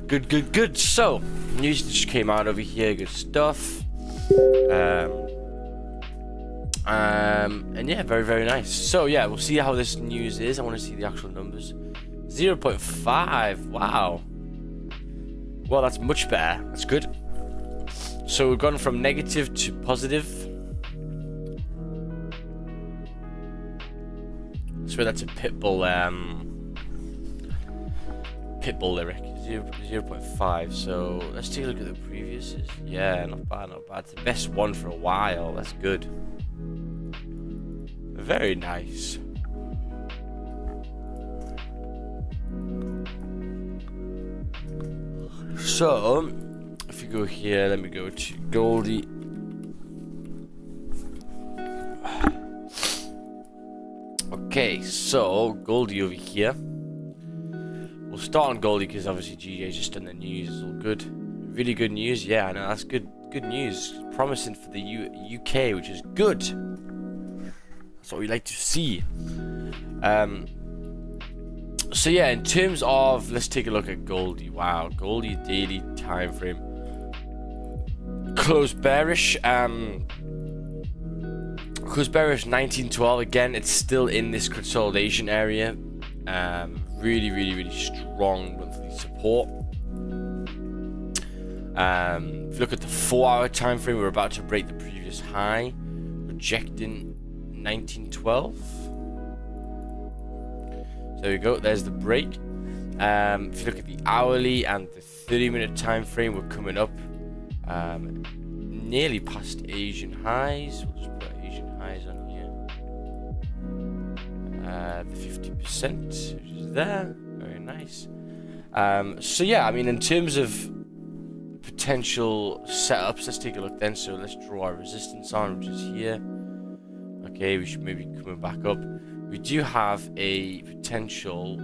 Good. So, news just came out over here. Good stuff. And yeah, very nice. So yeah, we'll see how this news is. I want to see the actual numbers. 0.5. Wow. Well, that's much better. That's good. So we've gone from negative to positive. I swear that's a Pitbull lyric. 0.5. So let's take a look at the previous. Yeah, not bad. It's the best one for a while. That's good. Very nice. So, if you go here, let me go to Goldie. Okay, so Goldie over here. We'll start on Goldie because obviously GJ's just done the news. It's all good. Really good news. Yeah, I know that's good. Good news. Promising for the UK, which is good. That's what we like to see. So yeah, in terms of, let's take a look at Goldie. Wow, Goldie daily time frame. Close bearish. Close bearish 1912. Again, it's still in this consolidation area. Really strong monthly support. If you look at the 4-hour time frame, we're about to break the previous high, rejecting 1912. So there we go. There's the break. If you look at the hourly and the 30-minute time frame, we're coming up nearly past Asian highs. We'll just put Asian highs on here. The 50%, which is there. Very nice. So yeah, I mean, in terms of potential setups, let's take a look then. So let's draw our resistance on, which is here. Okay, we should maybe be coming back up. We do have a potential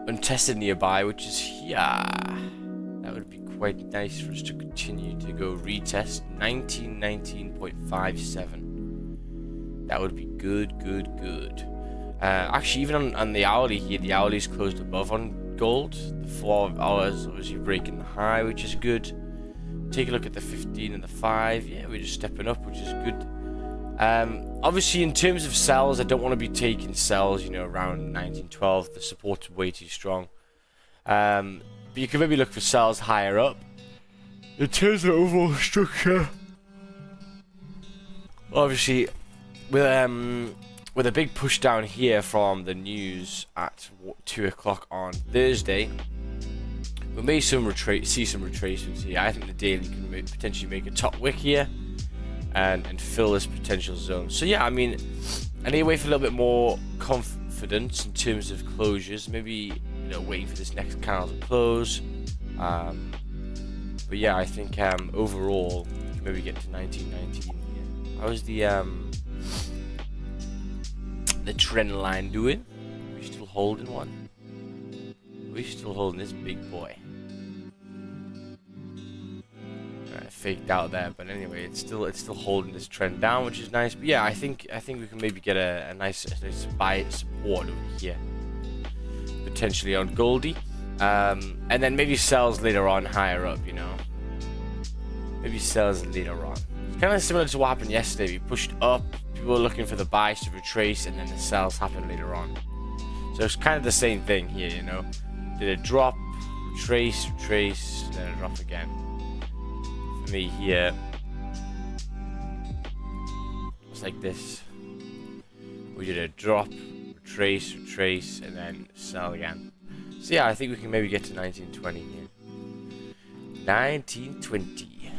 untested nearby, which is here. That would be quite nice for us to continue to go retest 19.57. That would be good. Actually, even on the hourly here, the hourly is closed above on gold. The 4 hours obviously breaking the high, which is good. Take a look at the 15 and the 5. Yeah, we're just stepping up, which is good. Obviously, in terms of sells, I don't want to be taking sells, you know, around 1912. The support's way too strong. But you can maybe look for sells higher up. In terms of overall structure, obviously, with a big push down here from the news at 2 o'clock on Thursday, we may see some retracements here. I think the daily can potentially make a top wick here and fill this potential zone. So yeah, I mean, I need to wait for a little bit more confidence in terms of closures. Maybe, you know, waiting for this next candle to close. But yeah, I think overall, maybe get to 1919 here. How's the trend line doing? Are we still holding one? We're still holding this big boy. Faked out there, but anyway, it's still holding this trend down, which is nice. But yeah, I think we can maybe get a nice buy support over here, potentially on Goldie, and then maybe sells later on higher up. You know, maybe sells later on. It's kind of similar to what happened yesterday. We pushed up, people were looking for the buys to retrace, and then the sells happen later on. So it's kind of the same thing here. You know, did a drop, retrace, then a drop again. Me here, it's like this. We did a drop, retrace, and then sell again. So yeah, I think we can maybe get to 1920 here. 1920.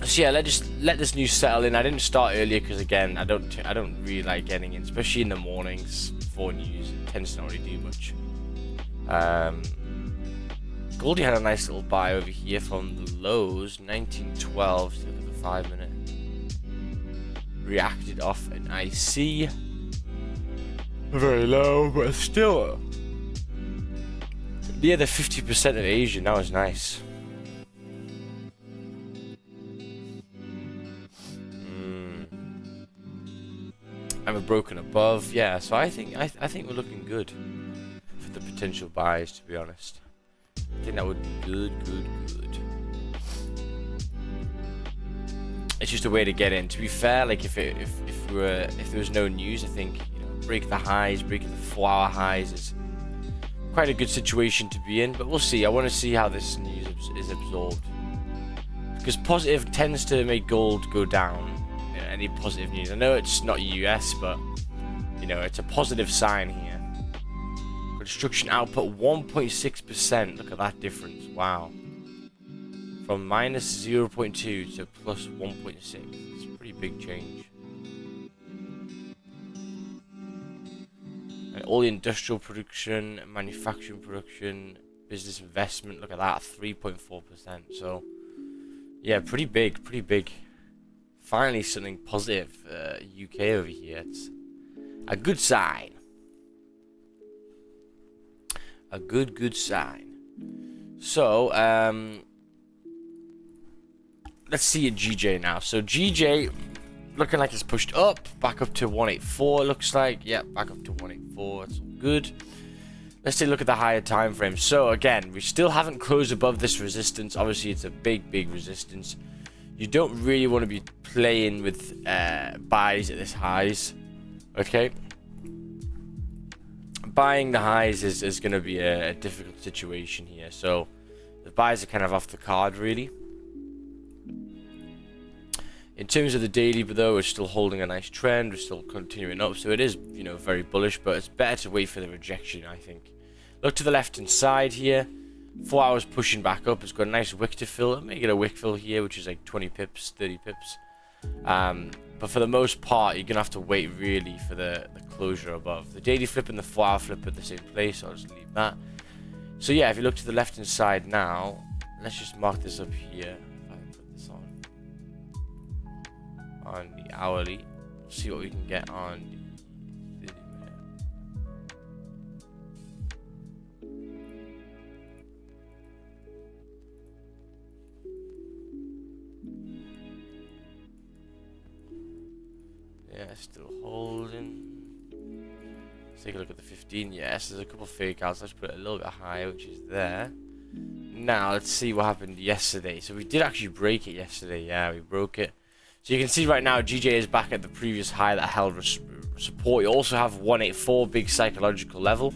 So yeah, let this news settle in. I didn't start earlier because again, I don't really like getting in, especially in the mornings before news. It tends to not really do much. Goldie had a nice little buy over here from the lows, 1912. So look at the 5-minute. Reacted off an IC. Very low, but still near the 50% of Asian. That was nice. And we're broken above. Yeah, so I think we're looking good for the potential buys, to be honest. I think that would be good. It's just a way to get in. To be fair, like if there was no news, I think, you know, breaking the 4-hour highs is quite a good situation to be in. But we'll see. I want to see how this news is absorbed, because positive tends to make gold go down. You know, any positive news. I know it's not US, but you know, it's a positive sign here. Construction output 1.6%. Look at that difference. Wow. From minus 0.2 to plus 1.6. It's a pretty big change. And all the industrial production, manufacturing production, business investment, look at that, 3.4%. So, yeah, pretty big. Finally something positive. UK over here. It's a good sign. A good sign. So, let's see a GJ now. So GJ looking like it's pushed up, back up to 184. Looks like, yeah, back up to 184. It's all good. Let's take a look at the higher time frame. So again, we still haven't closed above this resistance. Obviously, it's a big resistance. You don't really want to be playing with buys at this highs. Okay. Buying the highs is going to be a difficult situation here. So the buys are kind of off the card, really. In terms of the daily, though, we're still holding a nice trend. We're still continuing up, so it is, you know, very bullish. But it's better to wait for the rejection, I think. Look to the left-hand side here. 4 hours pushing back up. It's got a nice wick to fill. It may get a wick fill here, which is like 20 pips, 30 pips. But for the most part, you're gonna have to wait really for the closure above. The daily flip and the 4 hour flip at the same place. So I'll just leave that. So yeah, if you look to the left-hand side now, let's just mark this up here. On the hourly, see what we can get on the 30-minute. Yeah, still holding. Let's take a look at the 15. Yes, there's a couple fake outs. Let's put it a little bit higher, which is there. Now let's see what happened yesterday. So we did actually break it yesterday. Yeah, we broke it. So you can see right now GJ is back at the previous high that held support. You also have 184, big psychological level.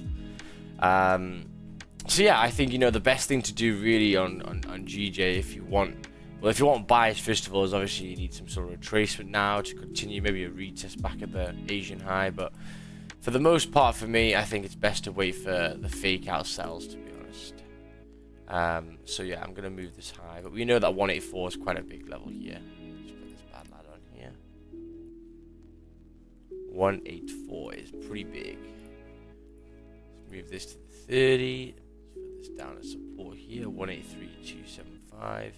So yeah, I think, you know, the best thing to do really on GJ if you want buys, first of all, is obviously you need some sort of retracement now to continue, maybe a retest back at the Asian high. But for the most part, for me, I think it's best to wait for the fake out sells, to be honest. So yeah, I'm gonna move this high, but we know that 184 is quite a big level here. 184 is pretty big. Let's move this to the 30. Let's put this down as support here. 183.275.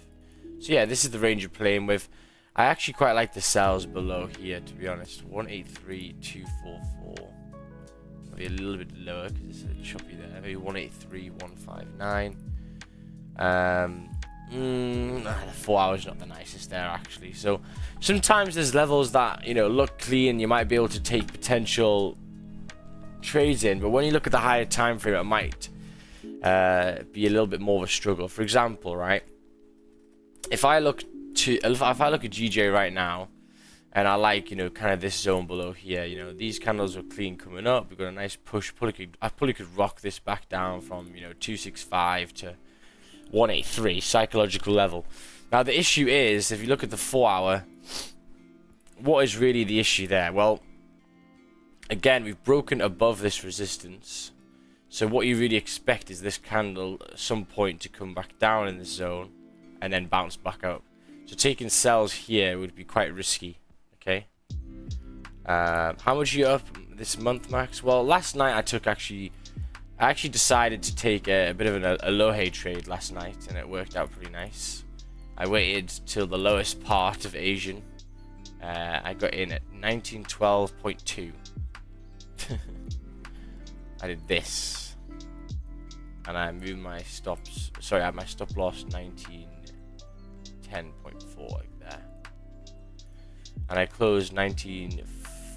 So yeah, this is the range you're playing with. I actually quite like the sells below here, to be honest. 183.244. Maybe a little bit lower because it's a bit choppy there. Maybe 183.159. The 4 hours not the nicest there, actually. So sometimes there's levels that, you know, look clean. You might be able to take potential trades in, but when you look at the higher time frame, it might be a little bit more of a struggle. For example, right, if I look at GJ right now, and I like, you know, kind of this zone below here, you know, these candles are clean coming up. We've got a nice push. I probably could rock this back down from, you know, 265 to 183 psychological level. Now the issue is, if you look at the 4 hour, what is really the issue there? Well, again, we've broken above this resistance, so what you really expect is this candle at some point to come back down in this zone and then bounce back up. So taking sells here would be quite risky. Okay, how much are you up this month, Max? Well, last night I actually decided to take a bit of an aloha trade last night, and it worked out pretty nice. I waited till the lowest part of Asian. I got in at 1912.2. I did this, and I moved my stops. Sorry, I had my stop loss 1910.4 like there, and I closed 19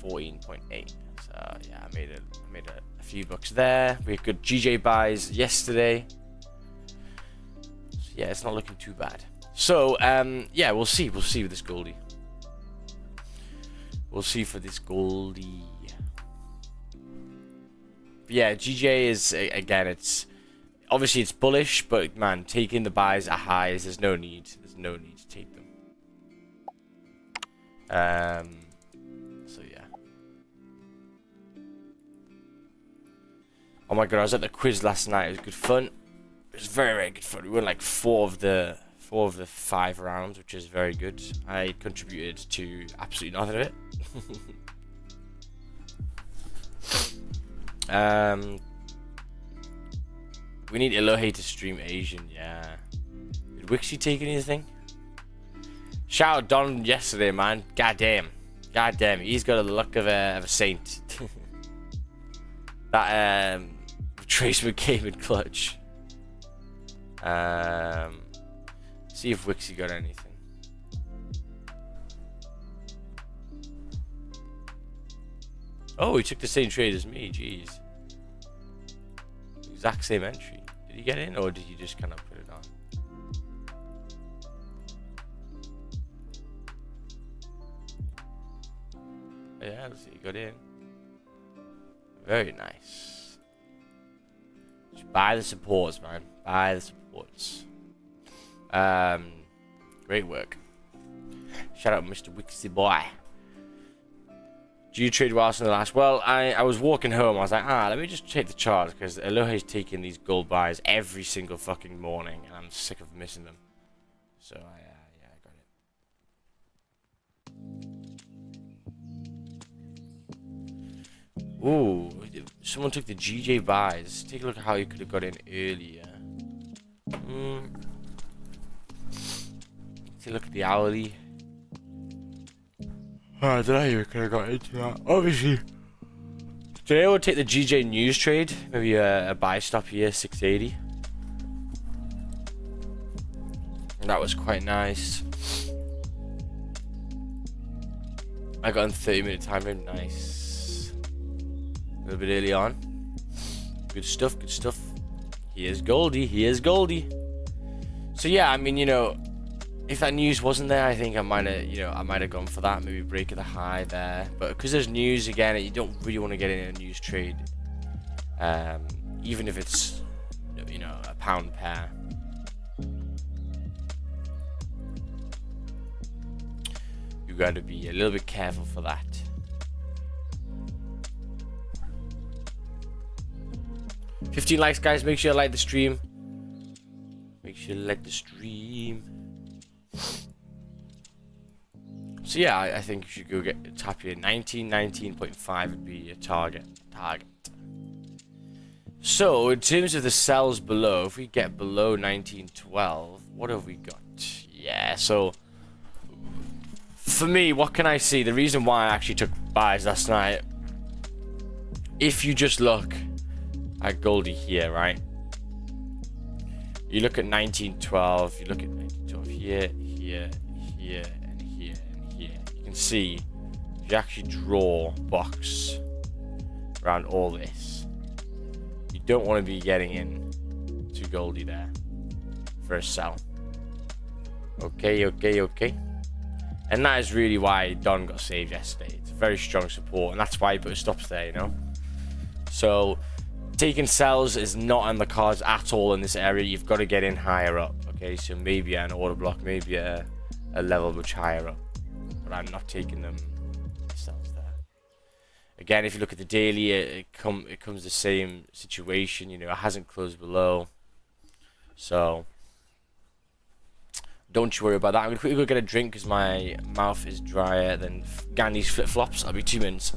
14.8. So yeah, I made a few bucks there. We had good GJ buys yesterday. So, yeah, it's not looking too bad. So yeah, we'll see with this Goldie. We'll see for this Goldie. But yeah, GJ is, again, it's obviously it's bullish, but man, taking the buys at highs, there's no need to take them. So yeah. Oh my god, I was at the quiz last night. It was good fun. It was very, very good fun. We won like four of the 5 rounds, which is very good. I contributed to absolutely nothing of it. We need Elohe to stream Asian, yeah. Did Wixie take anything? Shout out Don yesterday, man. Goddamn, he's got the look of a saint. That retracement came in clutch. See if Wixie got anything. Oh, he took the same trade as me. Jeez. Exact same entry. Did he get in, or did he just kind of put it on? Yeah, let's see. He got in. Very nice. Just buy the supports, man. Buy the supports. Great work. Shout out Mr. Wixie boy. Do you trade whilst in the last? Well, I was walking home. I was like, let me just check the charts, because Elohe's taking these gold buys every single fucking morning, and I'm sick of missing them. So yeah, I got it. Ooh, someone took the GJ buys. Take a look at how you could have got in earlier. Take a look at the hourly. I don't know how you could have got into that. Obviously, today I would take the GJ news trade. Maybe a buy stop here, 680. And that was quite nice. I got in 30-minute time frame. Nice. A little bit early on. Good stuff. Here's Goldie. So yeah, I mean, you know, if that news wasn't there, I think I might have gone for that. Maybe break the high there. But because there's news again, you don't really want to get in a news trade, even if it's, you know, a pound pair. You got to be a little bit careful for that. $15 likes, guys. Make sure you like the stream. So yeah, I think you should go tap here. 19.5 would be your target. So in terms of the sells below, if we get below 19.12, what have we got? Yeah, so for me, what can I see? The reason why I actually took buys last night, if you just look at Goldie here, right? You look at 19.12, you look at 19.12 here, and here. You can see if you actually draw a box around all this, you don't want to be getting in to Goldie there for a sell. Okay. And that is really why Don got saved yesterday. It's a very strong support, and that's why he put stops there, you know? So taking sells is not on the cards at all in this area. You've got to get in higher up. Okay, so maybe an order block, maybe a level much higher up. But I'm not taking them sells there. Again, if you look at the daily, it comes the same situation. You know, it hasn't closed below. So don't you worry about that. I'm going to quickly go get a drink because my mouth is drier than Gandhi's flip-flops. I'll be 2 minutes.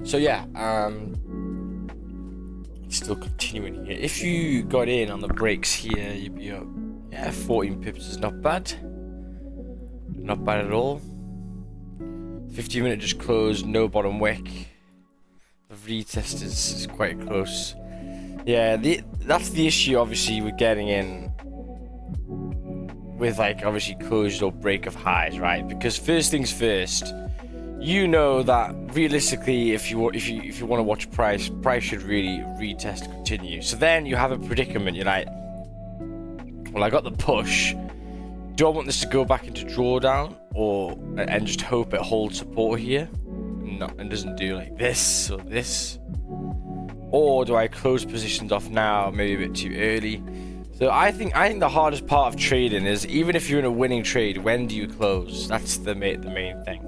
So yeah, still continuing here. If you got in on the breaks here, you'd be up. Yeah, 14 pips is not bad. Not bad at all. 15-minute just closed, no bottom wick. The retest is quite close. Yeah, that's the issue, obviously, with getting in with, like, obviously closed or break of highs, right? Because first things first, you know that realistically, if you want to watch price should really retest continue. So then you have a predicament. You're like, well, I got the push. Do I want this to go back into drawdown and just hope it holds support here and doesn't do like this or this? Or do I close positions off now, maybe a bit too early? So I think the hardest part of trading is, even if you're in a winning trade, when do you close? That's the main thing.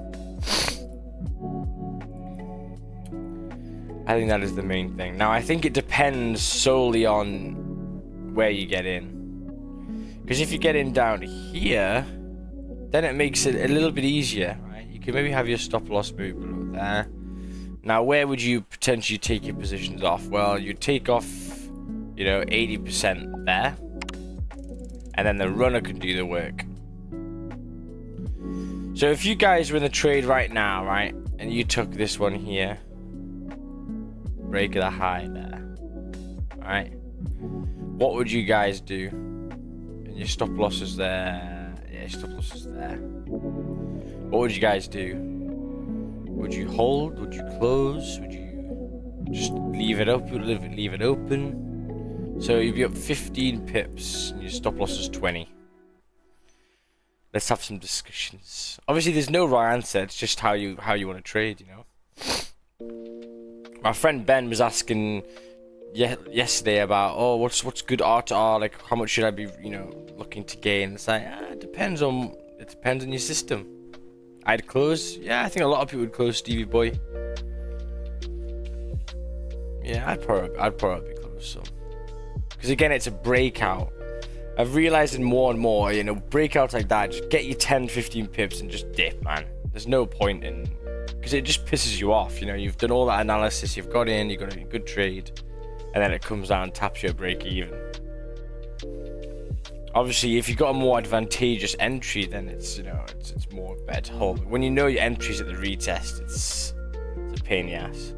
I think that is the main thing. Now, I think it depends solely on where you get in. Because if you get in down here, then it makes it a little bit easier, right? You can maybe have your stop loss maybe below there. Now, where would you potentially take your positions off? Well, you take off, 80% there. And then the runner can do the work. So if you guys were in the trade right now, right? And you took this one here. Break of the high there. Alright? What would you guys do? And your stop losses there. Yeah, stop losses there. What would you guys do? Would you hold? Would you close? Would you just leave it up? Leave it open? So you'd be up 15 pips and your stop loss is 20. Let's have some discussions. Obviously, there's no right answer. It's just how you want to trade, My friend Ben was asking yesterday about, what's good R2R, like how much should I be, looking to gain? It's like, it depends on your system. I'd close. Yeah, I think a lot of people would close, Stevie boy. Yeah, I'd probably be close. So, because again, it's a breakout. I've realized more and more, breakouts like that, just get your 10, 15 pips and just dip, man. There's no point in, because it just pisses you off. You've done all that analysis, you've got in, you've got a good trade, and then it comes down and taps your break even. Obviously, if you've got a more advantageous entry, then it's more better to hold. When you know your entry's at the retest, it's a pain in the ass.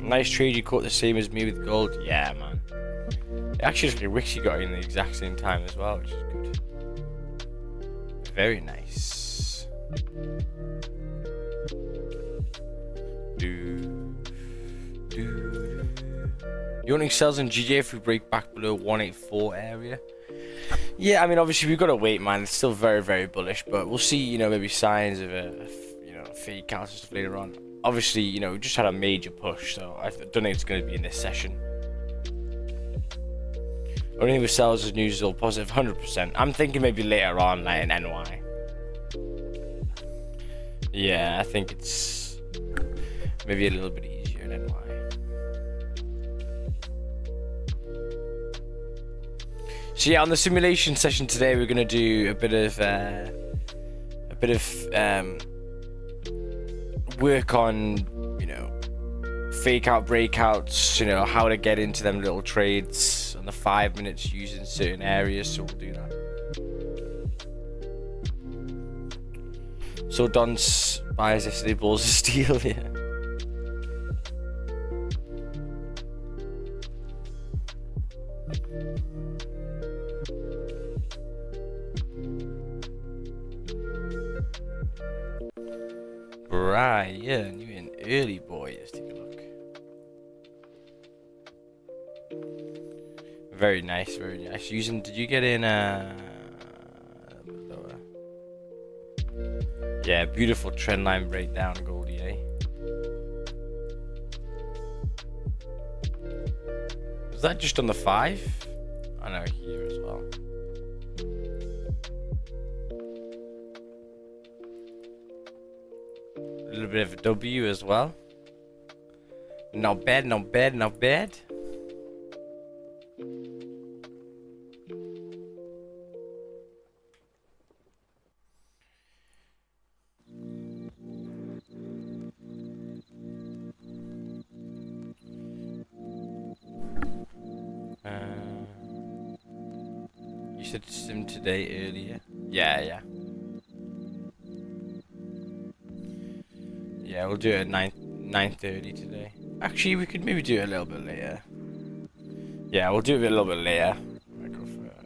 Nice trade, you caught the same as me with gold. Yeah, man. It actually looks like Wixie got in the exact same time as well, which is good. Very nice. You wanting sells in GJ if we break back below 184 area? Yeah, I mean, obviously we've got to wait, man. It's still very, very bullish, but we'll see, maybe signs of a fake out and stuff later on. Obviously, we just had a major push, so I don't think it's going to be in this session. Only with sells as news is all positive, 100%. I'm thinking maybe later on, like in NY. Yeah, I think it's maybe a little bit easier in NY. So yeah, on the simulation session today, we're gonna do a bit of work on, fake out breakouts, how to get into them little trades on the 5 minutes using certain areas. So we'll do that. So Don's buys yesterday, balls of steel, yeah. Right, yeah, you're an early boy. Let's take a look. Very nice, very nice. Did you get in lower? Yeah, beautiful trend line breakdown, Goldie, eh? Was that just on the 5? I know, here as well. A little bit of a W as well. Not bad, not bad, not bad. said sim today earlier. Yeah. Yeah, we'll do it at 9:30 today. Actually, we could maybe do it a little bit later. Yeah, we'll do it a little bit later. I go for a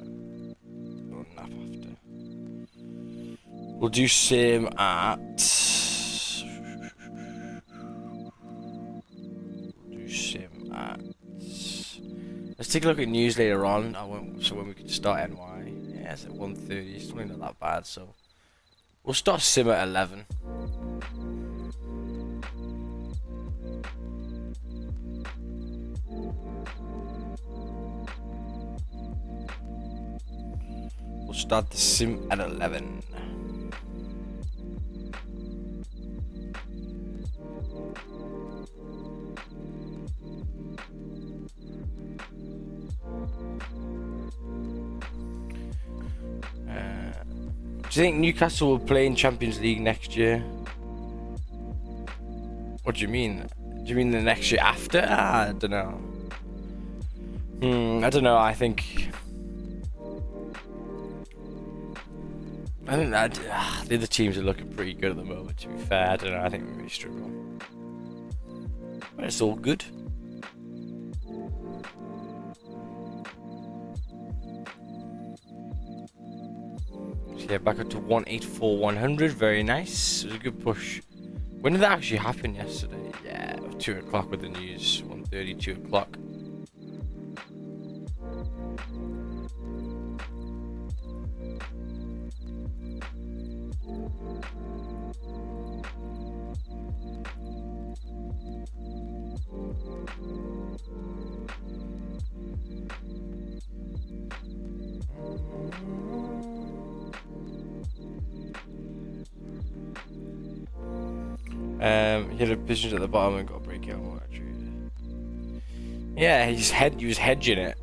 little nap after. We'll do sim at. We'll do sim at. Let's take a look at news later on. So when we can start NY. Yeah, it's at 1:30. It's probably not that bad. So we'll start sim at 11. We'll start the sim at 11. Do you think Newcastle will play in Champions League next year? What do you mean? Do you mean the next year after? I don't know. I don't know. I think that the other teams are looking pretty good at the moment. To be fair, I don't know. I think we may struggle, but it's all good. So yeah, back up to 184,100. Very nice. It was a good push. When did that actually happen? Yesterday? Yeah, 2 o'clock with the news. 1:30, 2 o'clock. He had a position at the bottom and got a breakout. Yeah, he was hedging it.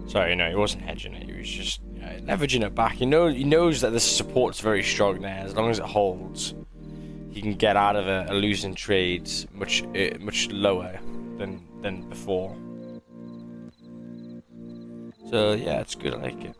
Sorry, no, he wasn't hedging it. He was just leveraging it back. He knows that the support's very strong there. As long as it holds, he can get out of a losing trade much lower than before. So yeah, it's good. I like it.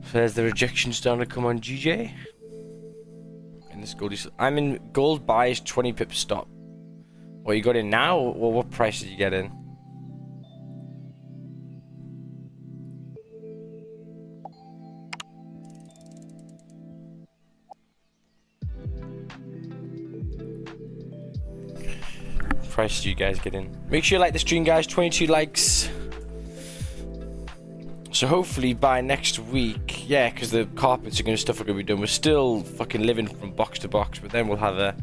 So there's the rejection starting to come on GJ. And this gold is... I'm in gold buys 20 pips stop. What, you got in now? Well, what price did you get in? What price do you guys get in? Make sure you like the stream, guys. 22 likes. So hopefully by next week, yeah, because the carpets and stuff are going to be done. We're still fucking living from box to box, but then we'll have a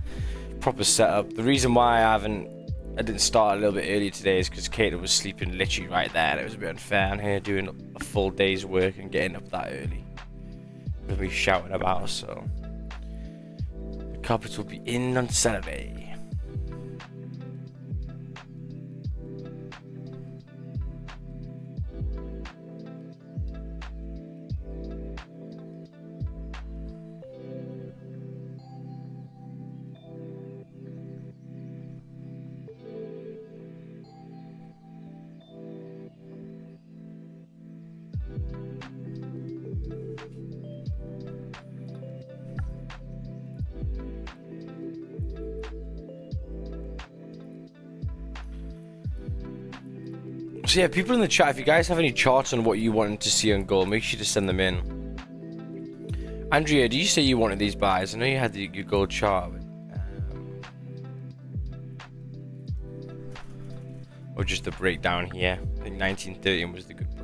proper setup. The reason why I didn't start a little bit earlier today is because Kate was sleeping literally right there. And it was a bit unfair. I'm here doing a full day's work and getting up that early. We'll be shouting about us, so the carpets will be in on Saturday. So yeah, people in the chat, if you guys have any charts on what you wanted to see on gold, make sure to send them in. Andrea, did you say you wanted these buys? I know you had your gold chart. Or just the breakdown here. I think 1913 was the good break.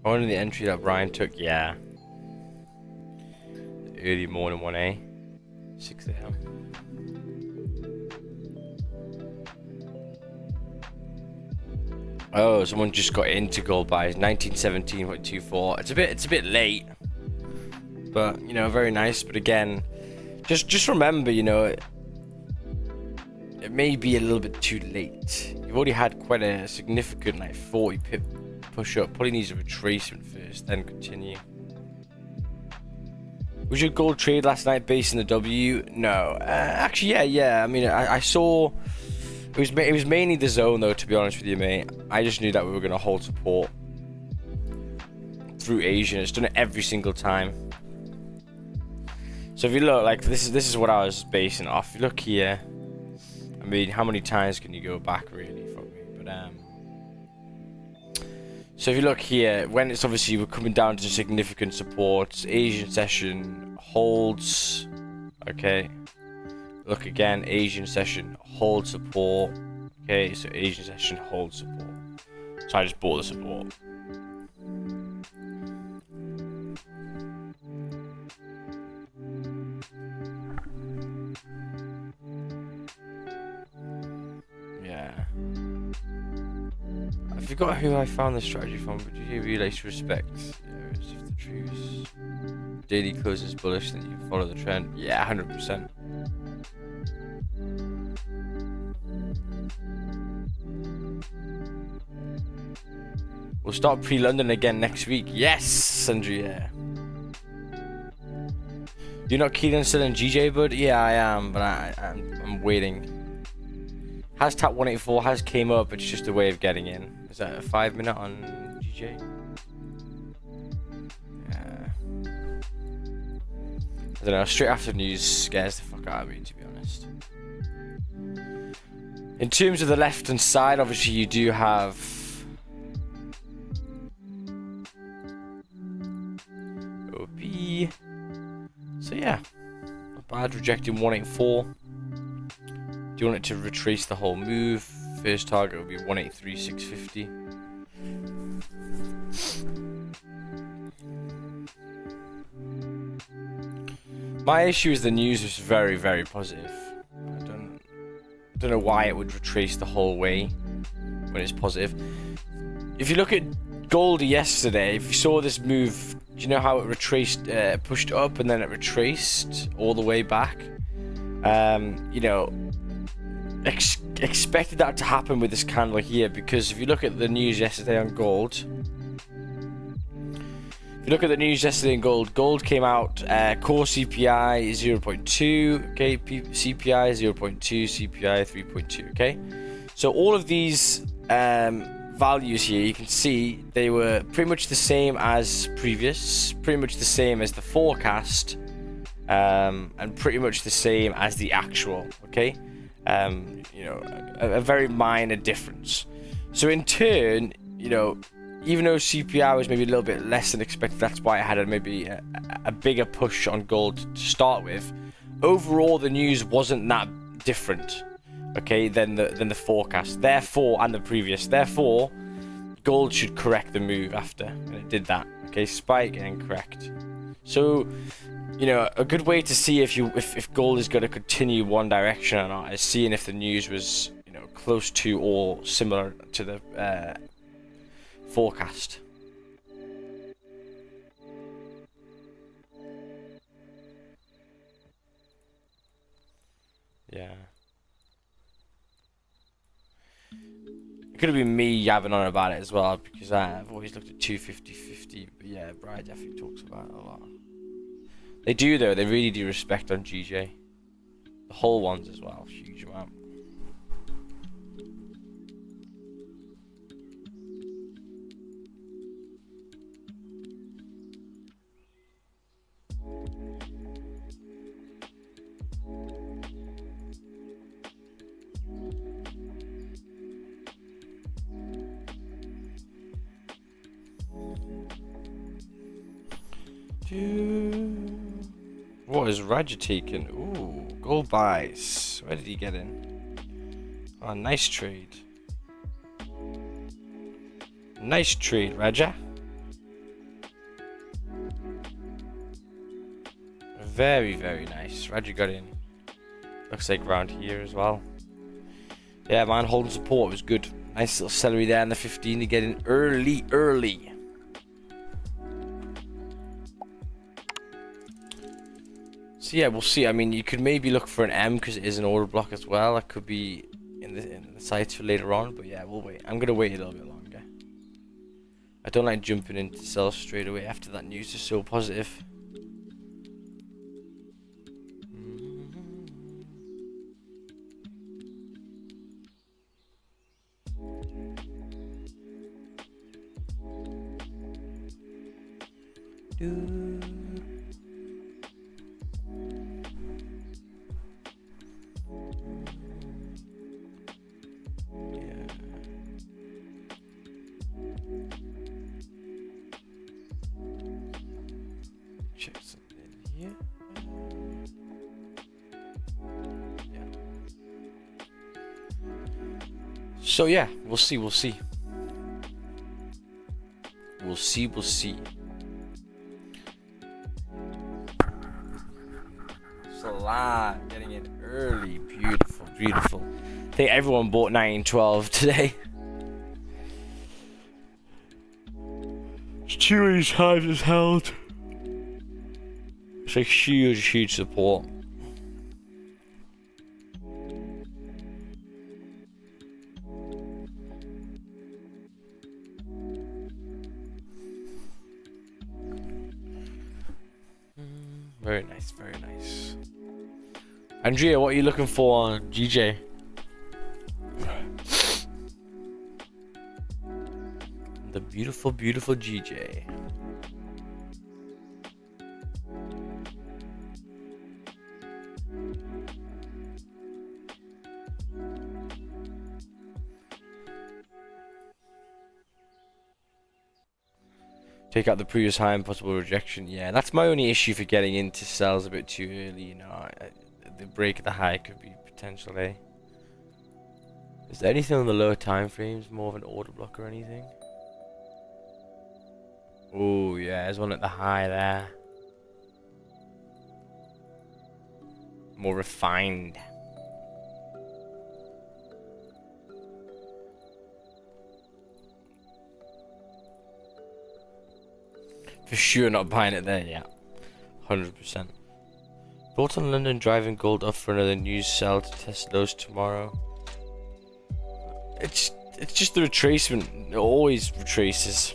I wonder the entry that Brian took. Yeah. Early morning 1A. 6 a.m. Oh, someone just got into gold buys. 1917.24. It's a bit late. But, you know, very nice. But again, just remember, you know, it may be a little bit too late. You've already had quite a significant, like, 40 pip push up. Probably needs a retracement first, then continue. Was your gold trade last night based on the W? No. Actually, yeah. I mean, I saw... It was mainly the zone, though, to be honest with you, mate. I just knew that we were going to hold support through Asia. It's done it every single time. So if you look, like, this is what I was basing it off. If you look here... I mean, how many times can you go back, really, from me? But, so if you look here, when it's obviously we're coming down to significant support, Asian session holds, okay. Look again, Asian session hold support, okay. So Asian session hold support. So I just bought the support. Yeah. I forgot who I found the strategy from, but do you relate respect? Yeah, it's if the truth daily closes bullish, then you follow the trend. Yeah, 100%. We'll start pre-London again next week. Yes, Andrea. You're not keen on selling GJ, bud? Yeah, I am, but I'm waiting. Has tap 184, has came up, it's just a way of getting in. Is that a 5 minute on GJ? Yeah. I don't know, straight after news scares the fuck out of me, to be honest. In terms of the left hand side, obviously you do have OB. So yeah, not bad, rejecting 184. Do you want it to retrace the whole move? First target will be 183,650. My issue is the news is very, very positive. I don't know why it would retrace the whole way when it's positive. If you look at gold yesterday, if you saw this move, do you know how it retraced, pushed up and then it retraced all the way back? You know, expected that to happen with this candle here, because if you look at the news yesterday on gold, gold came out, core CPI 0.2, okay, CPI 0.2, CPI 3.2, okay. So all of these values here, you can see they were pretty much the same as previous, pretty much the same as the forecast, and pretty much the same as the actual, okay. You know, a very minor difference. So in turn, you know, even though CPI was maybe a little bit less than expected, that's why I had maybe a bigger push on gold to start with. Overall, the news wasn't that different, okay, than the forecast. Therefore, and the previous. Therefore, gold should correct the move after, and it did that. Okay, spike and correct. So, you know, a good way to see if gold is going to continue one direction or not is seeing if the news was, you know, close to or similar to the forecast. Yeah. It could have been me yabbing on about it as well, because I've always looked at 250-50, but yeah, Brian definitely talks about it a lot. They do though, they really do respect on GJ. The whole ones as well, huge amount. What is Roger taking? Ooh, gold buys. Where did he get in? Oh, nice trade. Nice trade, Raja. Very, very nice. Roger got in. Looks like round here as well. Yeah, man, holding support was good. Nice little celery there in the 15 to get in early. So yeah, we'll see. I mean, you could maybe look for an M because it is an order block as well. That could be in the sights for later on. But yeah, we'll wait. I'm gonna wait a little bit longer. I don't like jumping into sell straight away after that news is so positive. Check something here. Yeah. So yeah, we'll see. We'll see. Salah getting in early. Beautiful. I think everyone bought 912 today. It's too many times it's held. It's a huge support. Very nice. Andrea, what are you looking for on GJ? The beautiful GJ. Take out the previous high and possible rejection. Yeah, that's my only issue for getting into sells a bit too early. You know, the break of the high could be potentially. Is there anything on the lower time frames? More of an order block or anything? Oh yeah, there's one at the high there. More refined. For sure not buying it there, yeah. 100%. Bought on London driving gold up for another news sell to test lows tomorrow. It's just the retracement. It always retraces.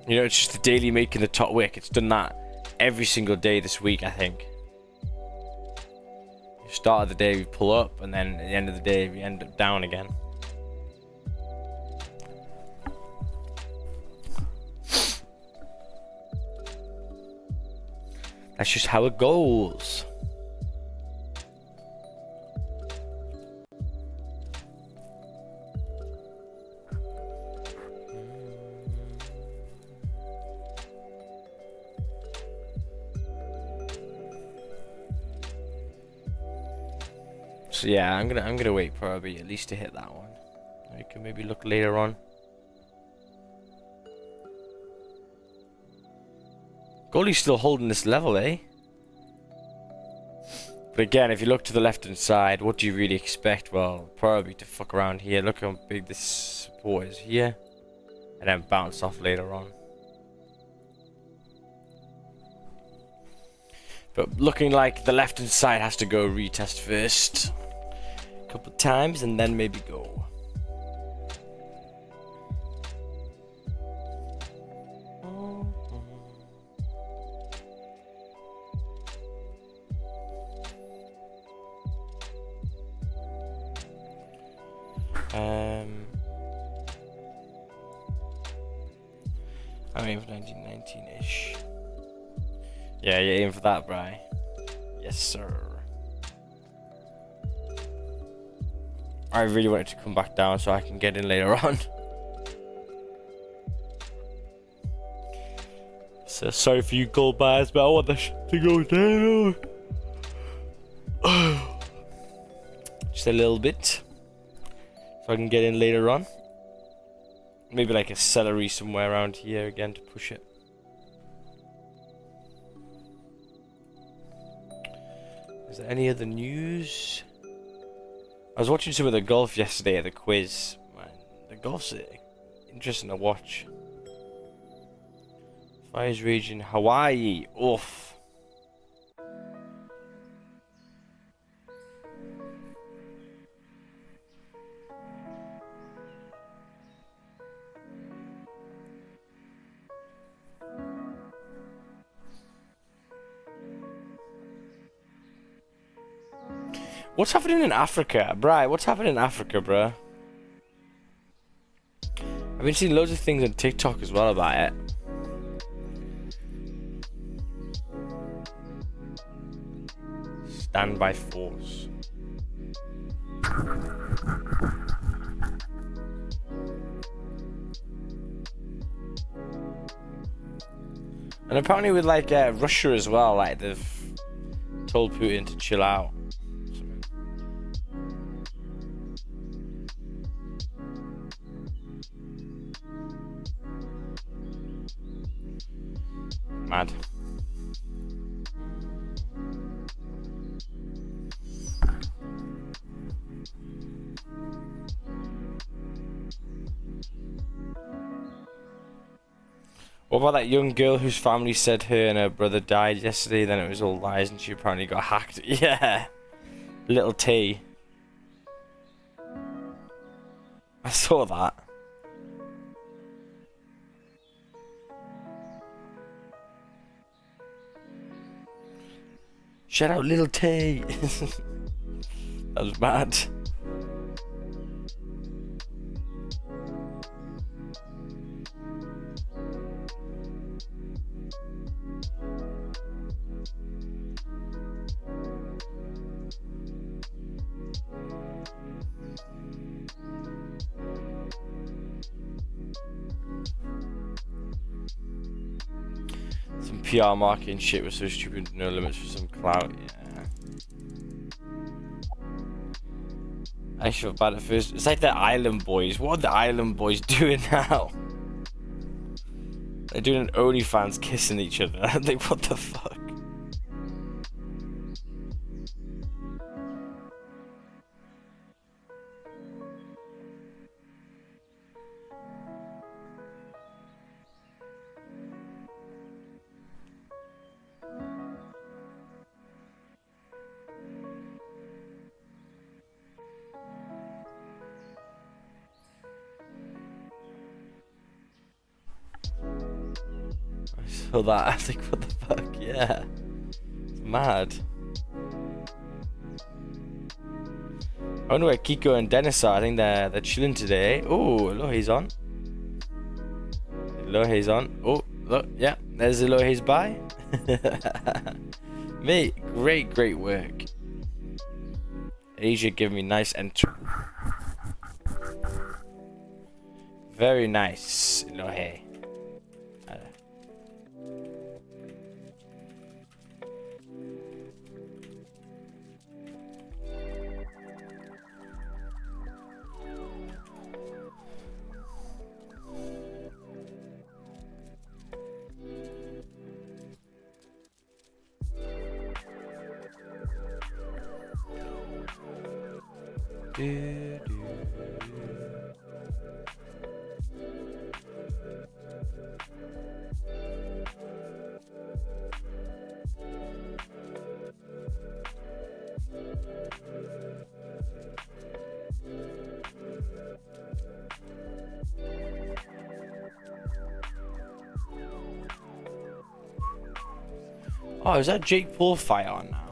You know, it's just the daily making the top wick. It's done that every single day this week, I think. You start of the day, we pull up, and then at the end of the day, we end up down again. That's just how it goes. So yeah, I'm gonna wait probably at least to hit that one. I can maybe look later on. Goldie's still holding this level, eh? But again, if you look to the left hand side, what do you really expect? Well, probably to fuck around here. Look how big this support is here. And then bounce off later on. But looking like the left hand side has to go retest first. A couple of times and then maybe go. I'm aiming for 1919-ish. Yeah, you're aiming for that, Bri. Yes, sir. I really want it to come back down so I can get in later on. So sorry for you gold buyers, but I want this to go down. Just a little bit. So I can get in later on. Maybe like a celery somewhere around here again to push it. Is there any other news? I was watching some of the golf yesterday at the quiz. Man, the golf's interesting to watch. Fires region, Hawaii. Oof. What's happening in Africa? Bri, what's happening in Africa, bruh? I've been seeing loads of things on TikTok as well about it. Stand by force. And apparently with like Russia as well, like they've told Putin to chill out. Mad. What about that young girl whose family said her and her brother died yesterday, then it was all lies and she apparently got hacked? Yeah. Little T. I saw that. Shout out Little T. That was mad. Some PR marketing shit was so stupid, no limits for some clout, yeah. I feel bad at first. It's like the Island Boys. What are the Island Boys doing now? They're doing an OnlyFans kissing each other. Like, what the fuck? I saw that. I was like, what the fuck? Yeah. It's mad. I wonder where Kiko and Dennis are. I think they're chilling today. Oh, Elohe's on. Elohe's on. Oh, look, yeah. There's Elohe's bye. Mate, great work. Asia giving me nice entry. Very nice, Elohe. Oh, is that Jake Paul fight on now?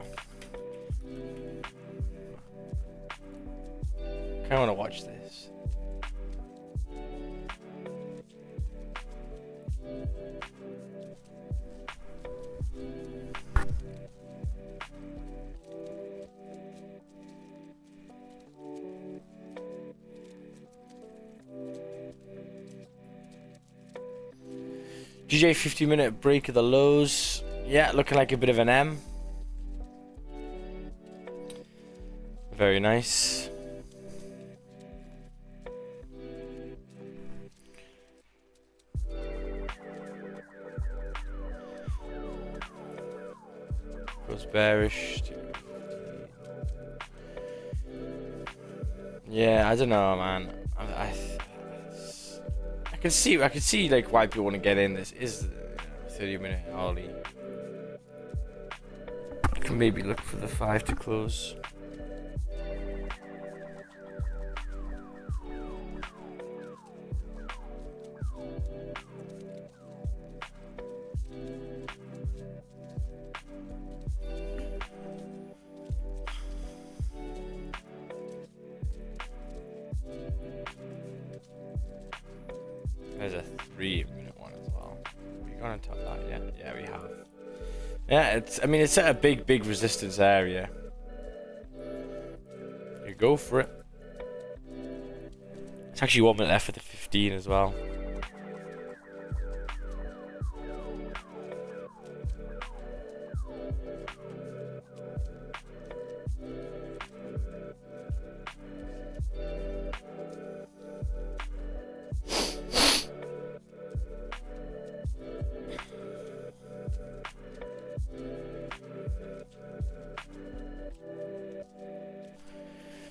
I kinda wanna watch this. DJ 50-minute break of the lows. Yeah, looking like a bit of an M. Very nice. Goes bearish. Yeah, I don't know, man. I can see like why people want to get in. This is a 30-minute hourly. I can maybe look for the 5 to close. There's a 3-minute one as well. We gonna top that? Yeah, we have. Yeah, I mean, it's at a big resistance area. You go for it. It's actually 1 minute left for the 15 as well.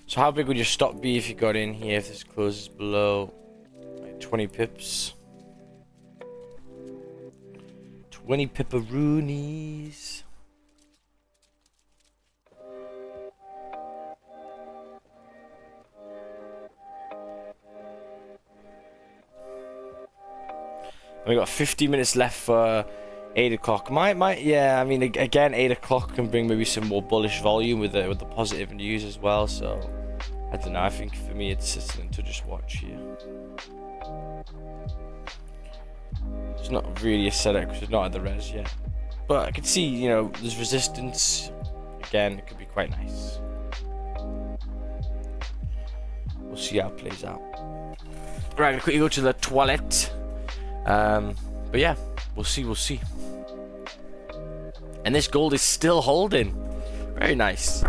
So how big would your stop be if you got in here if this closes below like 20 pips? 20 pepperoonies. We got 50 minutes left for 8 o'clock. Yeah, I mean, again, 8 o'clock can bring maybe some more bullish volume with the positive news as well. So I don't know. I think for me, it's something to just watch here. It's not really a setup because it's not at the res yet, but I can see, you know, there's resistance. Again, it could be quite nice. We'll see how it plays out. Right, I'm gonna quickly go to the toilet. But yeah, we'll see. And this gold is still holding. Very nice.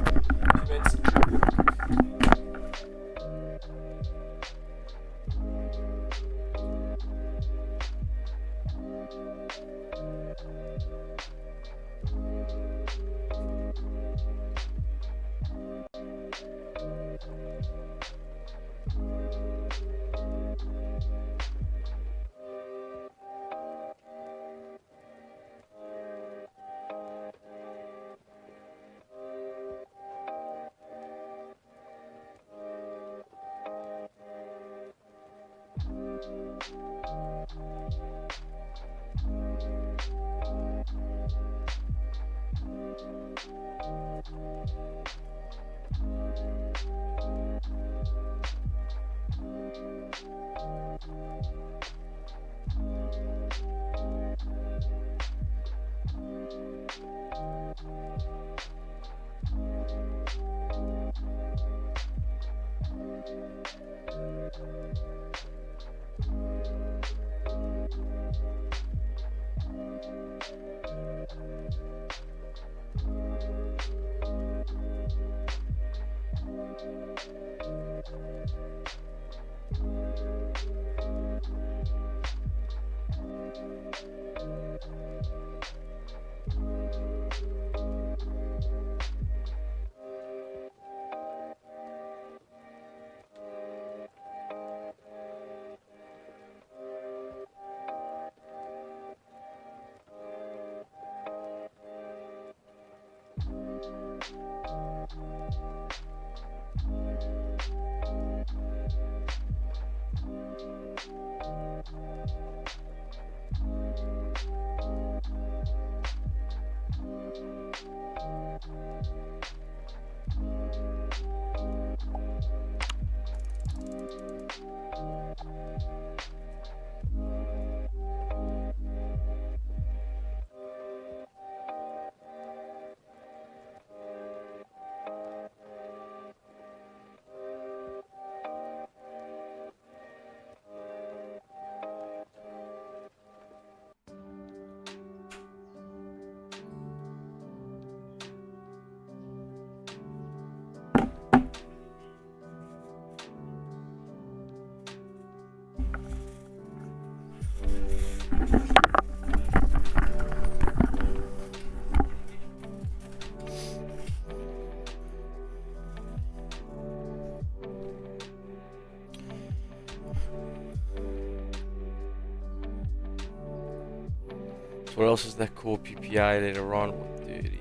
What else is there? Core PPI later on. 130.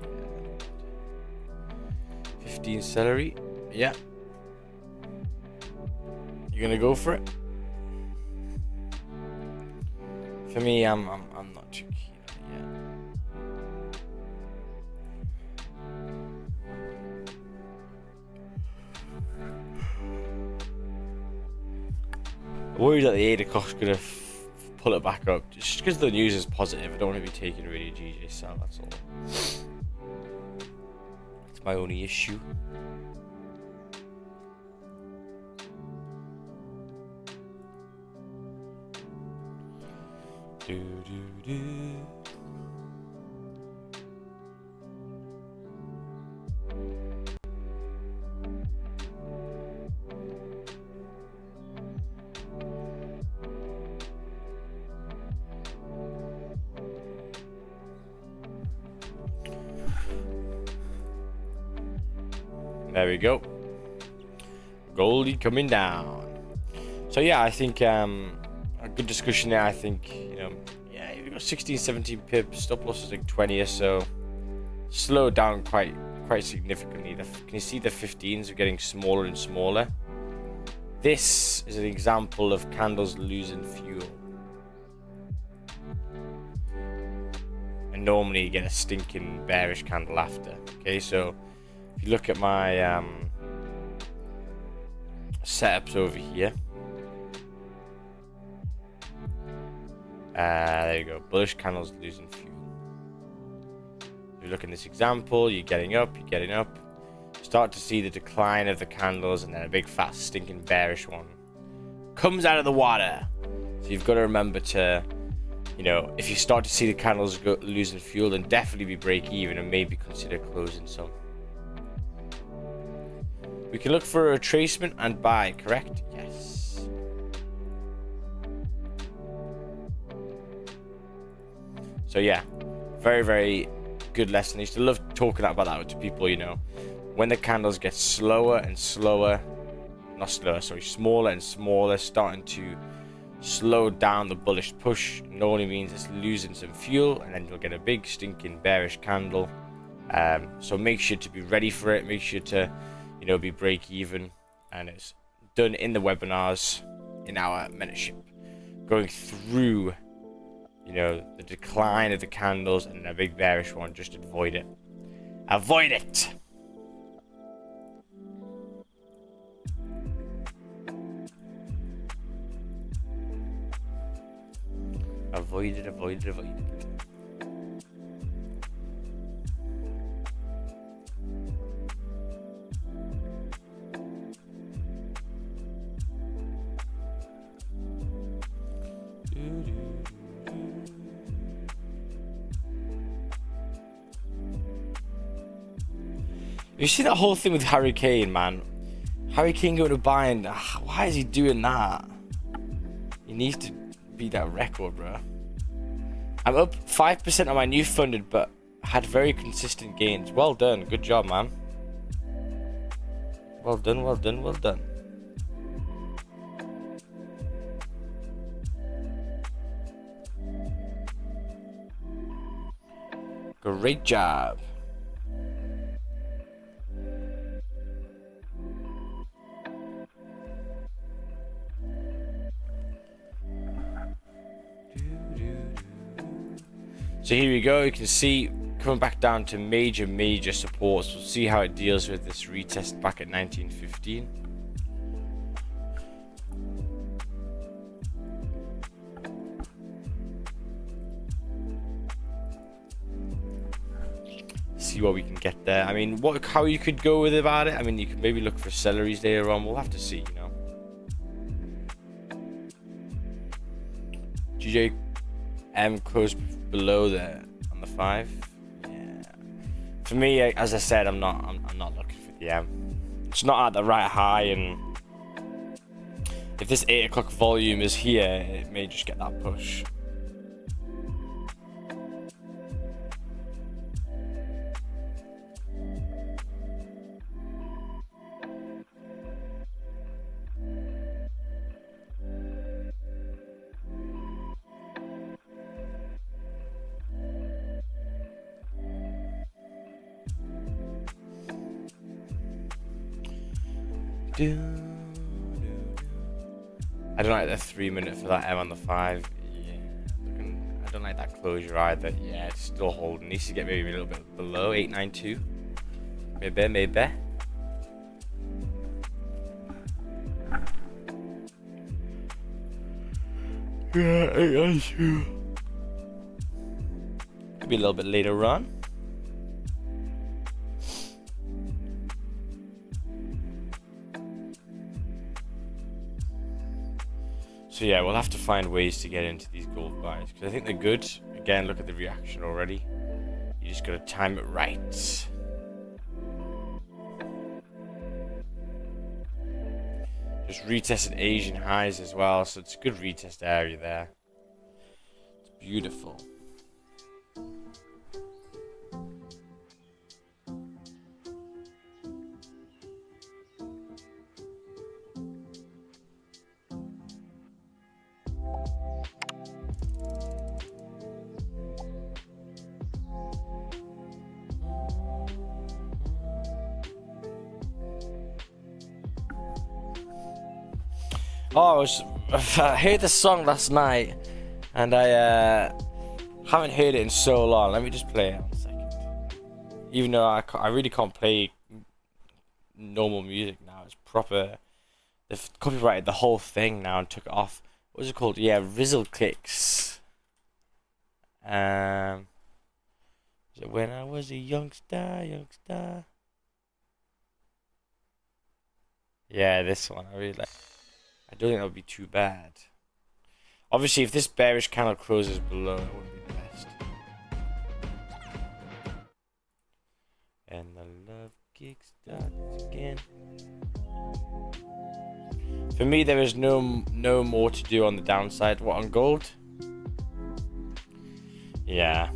15 celery. Yeah. You gonna go for it? For me, I'm not too keen on it yet. I'm worried that the 8 o'clock's gonna pull it back up. Just because the news is positive, I don't want to be taking really GJ sell, that's all. That's my only issue. There we go. Goldie coming down. So yeah, I think a good discussion there. I think, you know, yeah, you've got 16, 17 pips. Stop loss is like 20 or so. Slowed down quite significantly. Can you see the 15s are getting smaller and smaller? This is an example of candles losing fuel. And normally you get a stinking bearish candle after. Okay, so if you look at my setups over here, there you go, bullish candles losing fuel. If you look in this example, you're getting up, start to see the decline of the candles, and then a big fat stinking bearish one comes out of the water. So you've got to remember to, you know, if you start to see the candles losing fuel, then definitely be break even and maybe consider closing some. We can look for a retracement and buy, correct? Yes. So yeah, very good lesson. I used to love talking about that to people, you know. When the candles get smaller and smaller, starting to slow down the bullish push, normally means it's losing some fuel, and then you'll get a big stinking bearish candle. So make sure to be ready for it. Make sure to, you know, be break even, and it's done in the webinars in our mentorship, going through, you know, the decline of the candles and a big bearish one. Just avoid it. Avoid it. Avoid it, avoid it, avoid it. You see that whole thing with Harry Kane, man? Harry Kane going to buy, and why is he doing that? He needs to beat that record, bro. I'm up 5% on my new funded, but had very consistent gains. Well done, good job, man. Well done, well done, well done. Great job. So here we go, you can see coming back down to major supports. We'll see how it deals with this retest back at 1915. See what we can get there. I mean, how you could go with about it. I mean, you could maybe look for celeries later on. We'll have to see, you know. GJM closed below there on the 5. Yeah. For me, as I said, I'm not looking for the M. It's not at the right high, and if this 8 o'clock volume is here, it may just get that push. I don't like the 3 minute for that M on the 5. Yeah, I don't like that closure either. Yeah, it's still holding. Needs to get maybe a little bit below 892. Maybe. Yeah, 892. Could be a little bit later on. So yeah, we'll have to find ways to get into these gold buys because I think they're good. Again, look at the reaction already. You just gotta time it right. Just retested Asian highs as well, so it's a good retest area there. It's beautiful. Oh, I heard the song last night, and I haven't heard it in so long. Let me just play it 1 second. Even though I really can't play normal music now. It's proper. They've copyrighted the whole thing now and took it off. What was it called? Yeah, Rizzle Clicks. So when I was a youngster. Yeah, this one I really like. I don't think that would be too bad. Obviously, if this bearish candle closes below, it wouldn't be the best. And the love kick starts again. For me, there is no more to do on the downside. What, on gold? Yeah,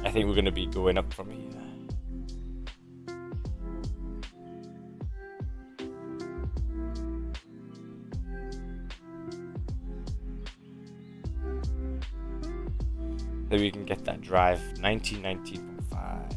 I think we're going to be going up from here. Maybe we can get that drive 19.5.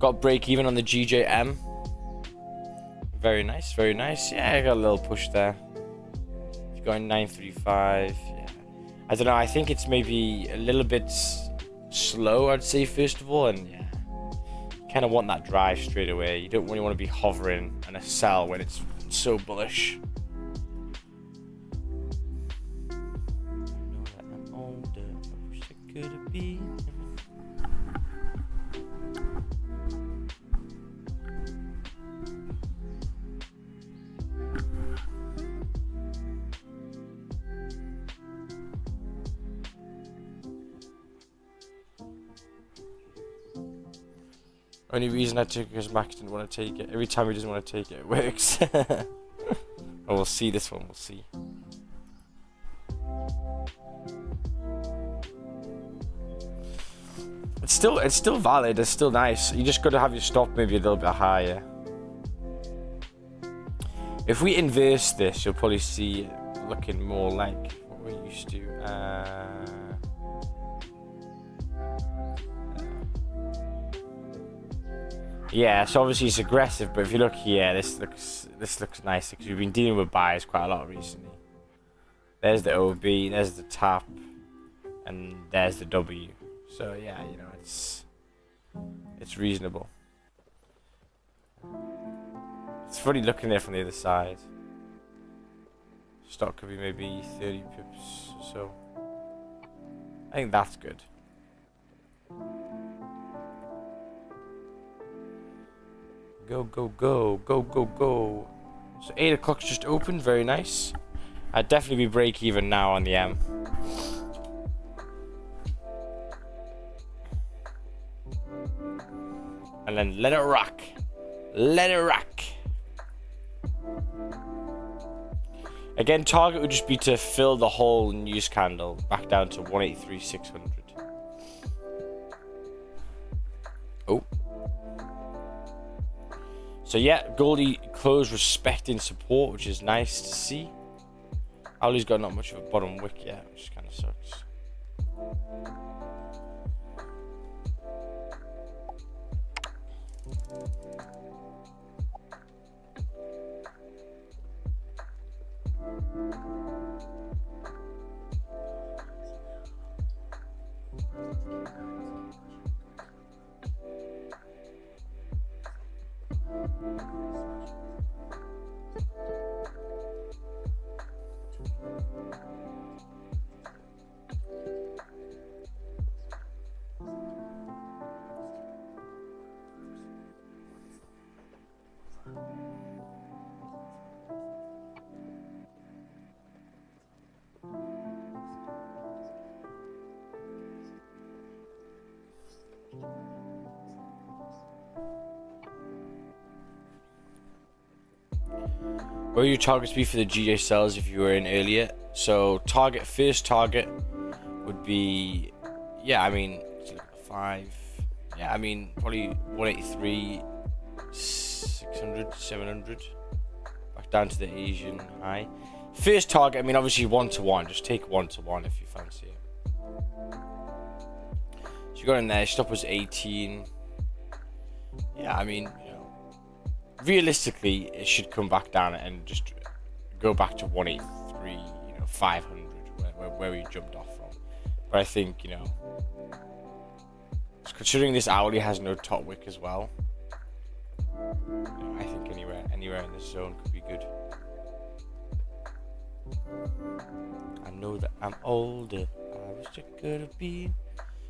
Got break even on the GJM. Very nice, very nice. Yeah, I got a little push there. Going 935. Yeah, I don't know. I think it's maybe a little bit slow, I'd say, first of all, and yeah, kind of want that drive straight away. You don't really want to be hovering and a sell when it's so bullish. I know that I'm older. I wish I could have been. Only reason I took it because Max didn't want to take it. Every time he doesn't want to take it, it works. Oh, we'll see this one. We'll see. It's still valid. It's still nice. You just got to have your stop maybe a little bit higher. If we inverse this, you'll probably see it looking more like what we're used to. Yeah, so obviously it's aggressive, but if you look here, this looks nice because we've been dealing with buys quite a lot recently. There's the OB, there's the tap, and there's the W. So yeah, you know, it's reasonable. It's funny looking there from the other side. Stock could be maybe 30 pips or so. I think that's good. Go, go, go, go, go, go. So 8 o'clock's just opened, very nice. I'd definitely be break even now on the M. And then let it rock. Let it rock. Again, target would just be to fill the whole news candle back down to 183,600. Oh. So yeah, Goldie closed respecting support, which is nice to see. Owlie's got not much of a bottom wick yet, which kind of sucks. Where your targets be for the GJ cells if you were in earlier? So first target would be, yeah, I mean, 5, yeah, I mean, probably 183, 600, 700, back down to the Asian high. First target, I mean, obviously 1-to-1, just take 1-to-1 if you fancy it. So you got in there, stop was 18. Yeah, I mean, you know, realistically, it should come back down and just go back to 183, you know, 500, where we jumped off from. But I think, you know, considering this hourly has no top wick as well, you know, I think anywhere in this zone could be good. I know that I'm older. I wish I could have been.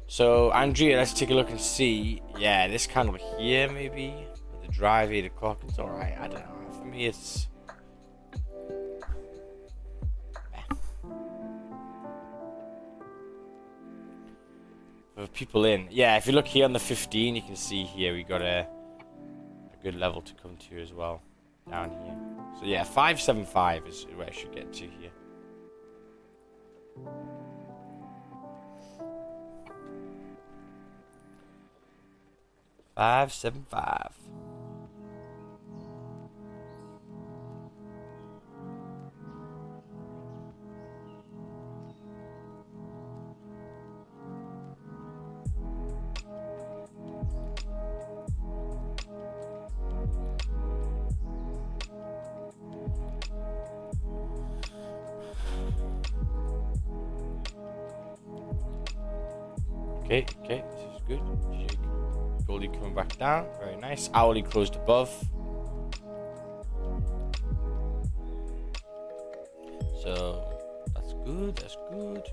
So Andrea, let's take a look and see. Yeah, this candle here maybe with the drive 8 o'clock. It's all right. I don't know. For me, it's. For people in, yeah. If you look here on the 15, you can see here we got a good level to come to as well down here. So yeah, 575 is where I should get to here. $5.75. Okay, this is good. Goldie coming back down, very nice. Hourly closed above. So that's good, that's good.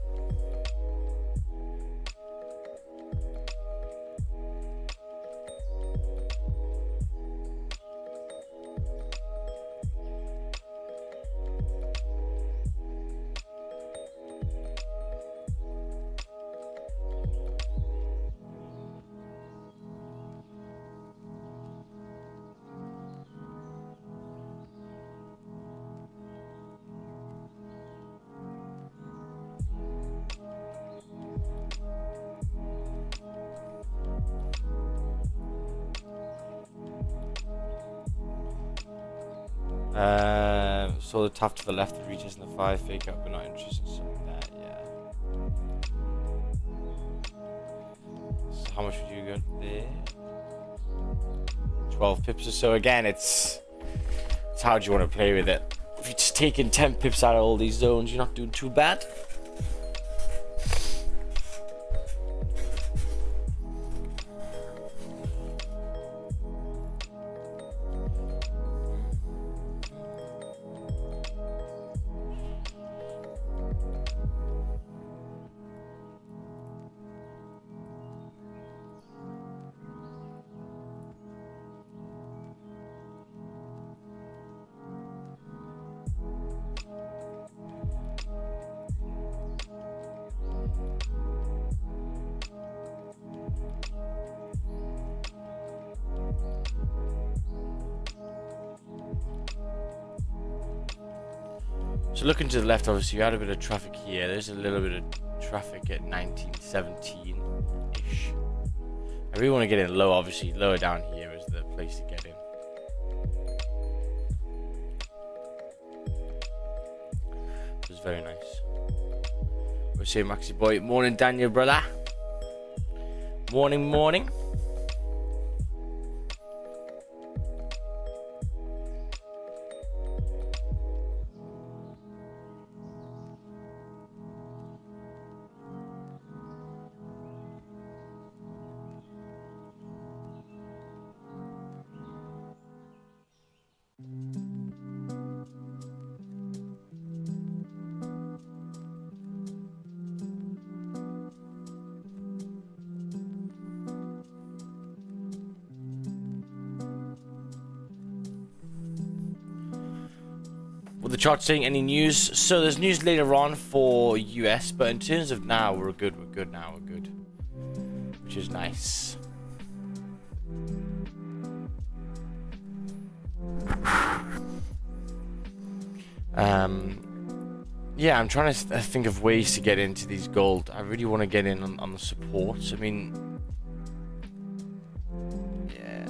So the top to the left that reaches in the 5 fake out, but not interested in something like that, yeah. So how much would you get there? 12 pips or so. Again, it's how do you want to play with it? If you're just taking 10 pips out of all these zones, you're not doing too bad. So looking to the left, obviously you had a bit of traffic here. There's a little bit of traffic at 1917-ish. I I really want to get in low. Obviously, lower down here is the place to get in. It was very nice. We'll say Maxi boy. Morning, Daniel, brother. Morning, morning. What the chart saying? Any news? So there's news later on for US, but in terms of now, we're good. We're good now. We're good, which is nice. Yeah, I'm trying to think of ways to get into these gold. I really want to get in on the supports. I mean, yeah.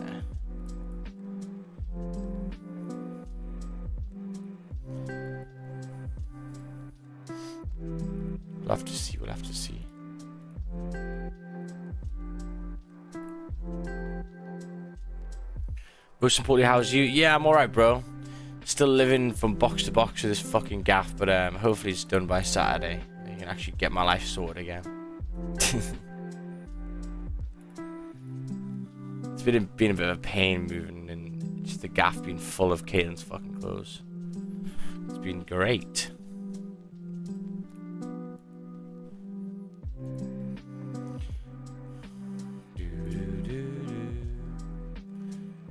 We'll have to see. We'll have to see. Most importantly, how's you? Yeah, I'm alright, bro. Still living from box to box with this fucking gaff, but hopefully it's done by Saturday. I can actually get my life sorted again. It's been a bit of a pain moving, and just the gaff being full of Caitlin's fucking clothes. It's been great.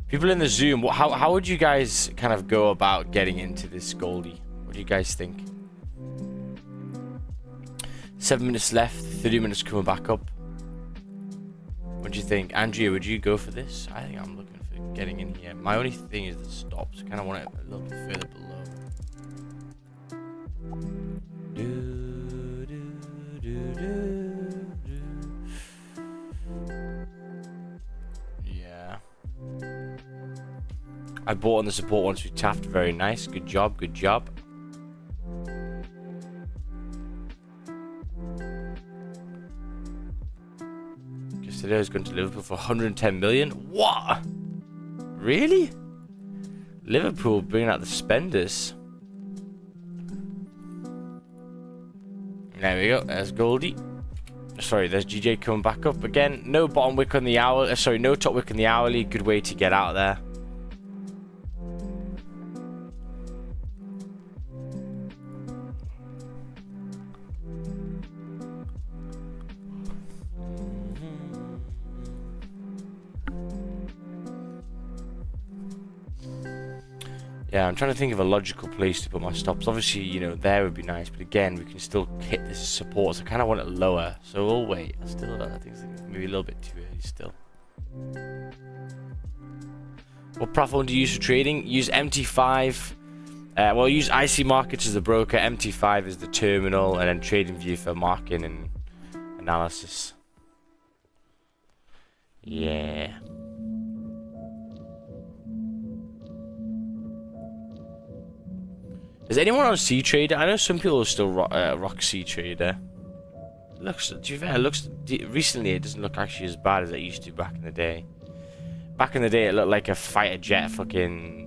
People in the Zoom, how would you guys kind of go about getting into this Goldie? What do you guys think? 7 minutes left, 30 minutes coming back up. What do you think? Andrea, would you go for this? I think I'm looking for getting in here. My only thing is the stops. I kind of want it a little bit further below. Yeah. I bought on the support once we tapped. Very nice. Good job. Good job. Today is going to Liverpool for 110 million. What? Really? Liverpool bringing out the spenders. There we go. There's Goldie. Sorry, there's GJ coming back up again. No bottom wick on the hour. Sorry, no top wick on the hourly. Good way to get out of there. Yeah, I'm trying to think of a logical place to put my stops. Obviously, you know, there would be nice, but again, we can still hit this support. So I kind of want it lower. So we'll wait. I think it's maybe a little bit too early still. What platform do you use for trading? Use MT5. Well, use IC Markets as the broker. MT5 is the terminal, and then TradingView for marking and analysis. Yeah. Is anyone on C Trader? I know some people still rock C Trader. Looks, to be fair, recently it doesn't look actually as bad as it used to back in the day. Back in the day, it looked like a fighter jet fucking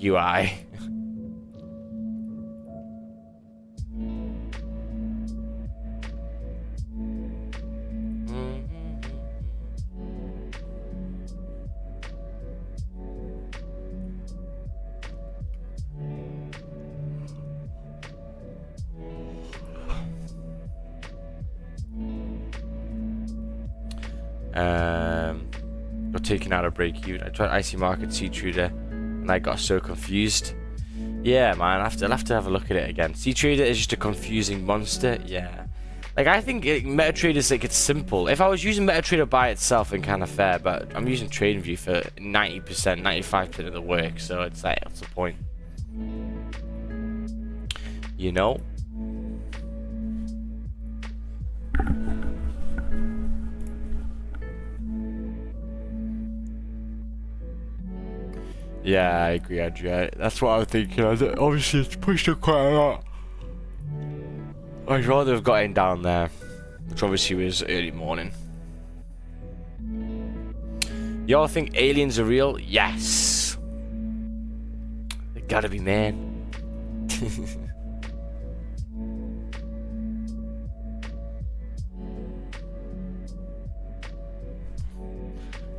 UI. Got taken out of break even. I tried IC Market C Trader and I got so confused. Yeah, man, I'll have to have a look at it again. C Trader is just a confusing monster. Yeah, like I think MetaTrader is like, it's simple. If I was using MetaTrader by itself, then kind of fair, but I'm using TradingView for 90%, 95% of the work, so it's like, what's the point? You know. Yeah, I agree, Andrea. That's what I was thinking. Obviously, it's pushed up quite a lot. I'd rather have got in down there, which obviously was early morning. Y'all think aliens are real? Yes. They gotta be, man.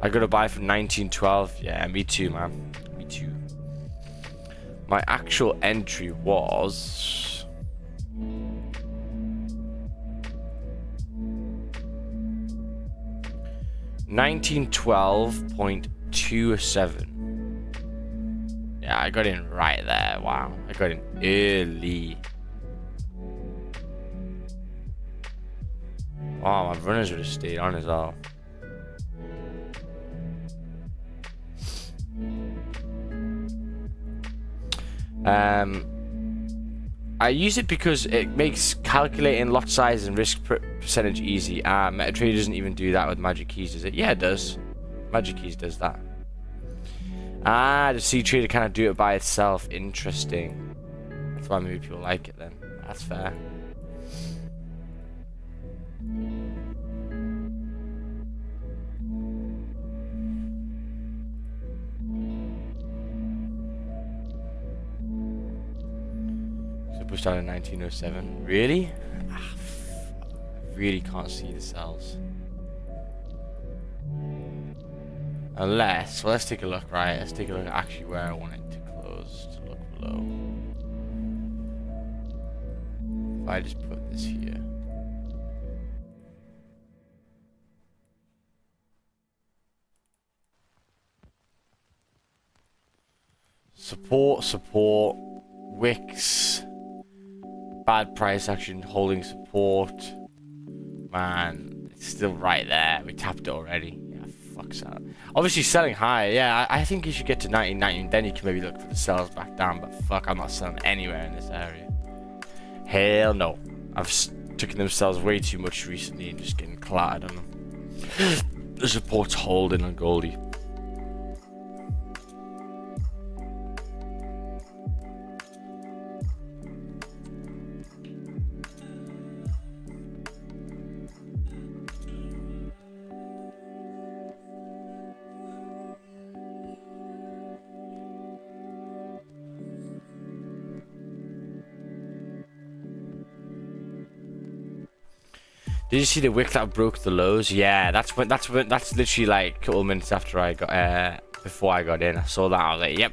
I got to buy for 1912. Yeah, me too, man. Me too. My actual entry was 1912.27. Yeah, I got in right there. Wow, I got in early. Wow, my runners would have stayed on as well. I use it because it makes calculating lot size and risk percentage easy. MetaTrader doesn't even do that with Magic Keys, does it? Yeah, it does. Magic Keys does that. The C Trader cannot do it by itself. Interesting. That's why maybe people like it then. That's fair. Pushed out in 1907. Really? I really can't see the cells. Unless, well, let's take a look, right? Let's take a look at actually where I want it to close. To look below. If I just put this here. Support, wicks. Bad price action, holding support. Man, it's still right there. We tapped it already. Yeah, fuck's that. Obviously selling high. Yeah, I think you should get to 1990. Then you can maybe look for the sells back down. But fuck, I'm not selling anywhere in this area. Hell no. I've taken themselves way too much recently and just getting clattered on them. The support's holding on Goldie. Did you see the wick that broke the lows? Yeah, that's literally like a couple minutes after I got before I got in. I saw that. I was like, yep.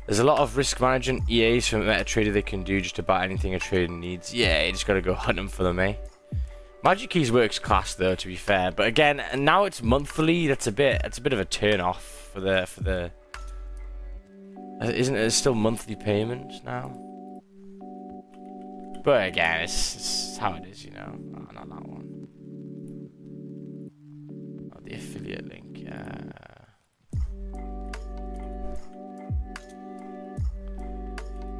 There's a lot of risk management EAs from MetaTrader they can do just about anything a trader needs. Yeah, you just gotta go hunt them for them, eh? Magic Keys works class though, to be fair. But again, now it's monthly. That's a bit of a turn off for the. Isn't it still monthly payments now? But again, it's how it is, you know. Oh, not that one. Oh, the affiliate link.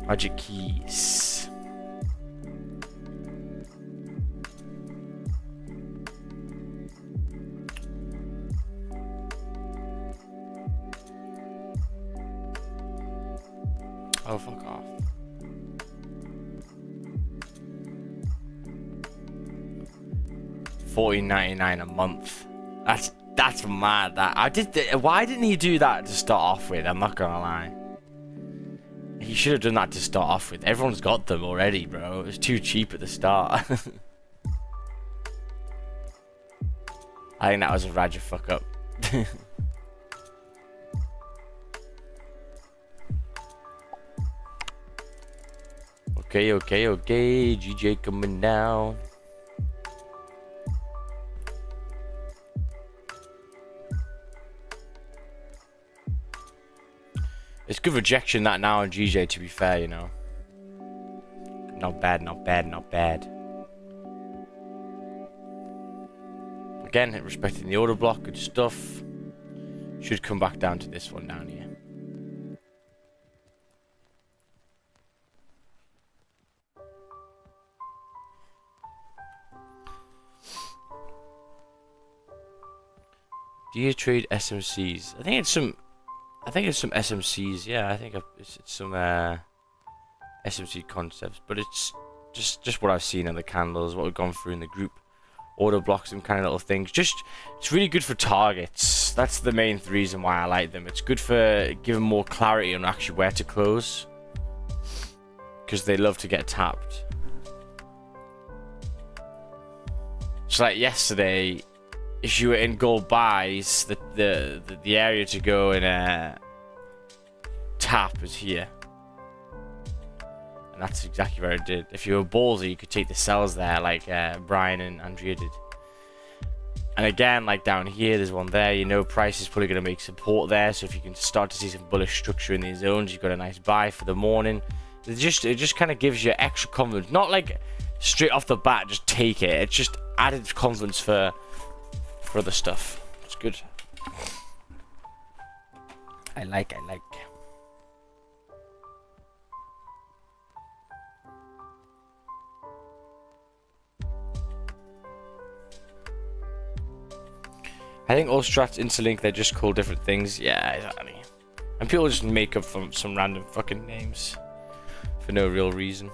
Magic Keys. Oh, fuck off. $14.99 a month. That's mad. Why didn't he do that to start off with? I'm not gonna lie. He should have done that to start off with. Everyone's got them already, bro. It was too cheap at the start. I think that was a Raja fuck up. Okay. GJ coming down. It's good rejection that now on GJ, to be fair, you know. Not bad. Again, respecting the order block, good stuff. Should come back down to this one down here. Do you trade SMCs? I think it's some SMCs. Yeah, I think it's some SMC concepts, but it's just what I've seen in the candles, what we've gone through in the group. Order blocks, some kind of little things. It's really good for targets. That's the main reason why I like them. It's good for giving more clarity on actually where to close, because they love to get tapped. So like yesterday, if you were in gold buys, the area to go and tap is here. And that's exactly where it did. If you were ballsy, you could take the sells there, like Brian and Andrea did. And again, like down here, there's one there. You know, price is probably going to make support there. So if you can start to see some bullish structure in these zones, you've got a nice buy for the morning. It just kind of gives you extra confidence. Not like straight off the bat, just take it. It's just added confidence for other stuff. It's good. I like. I think all strats interlink, they're just called different things. Yeah, exactly. And people just make up some random fucking names for no real reason.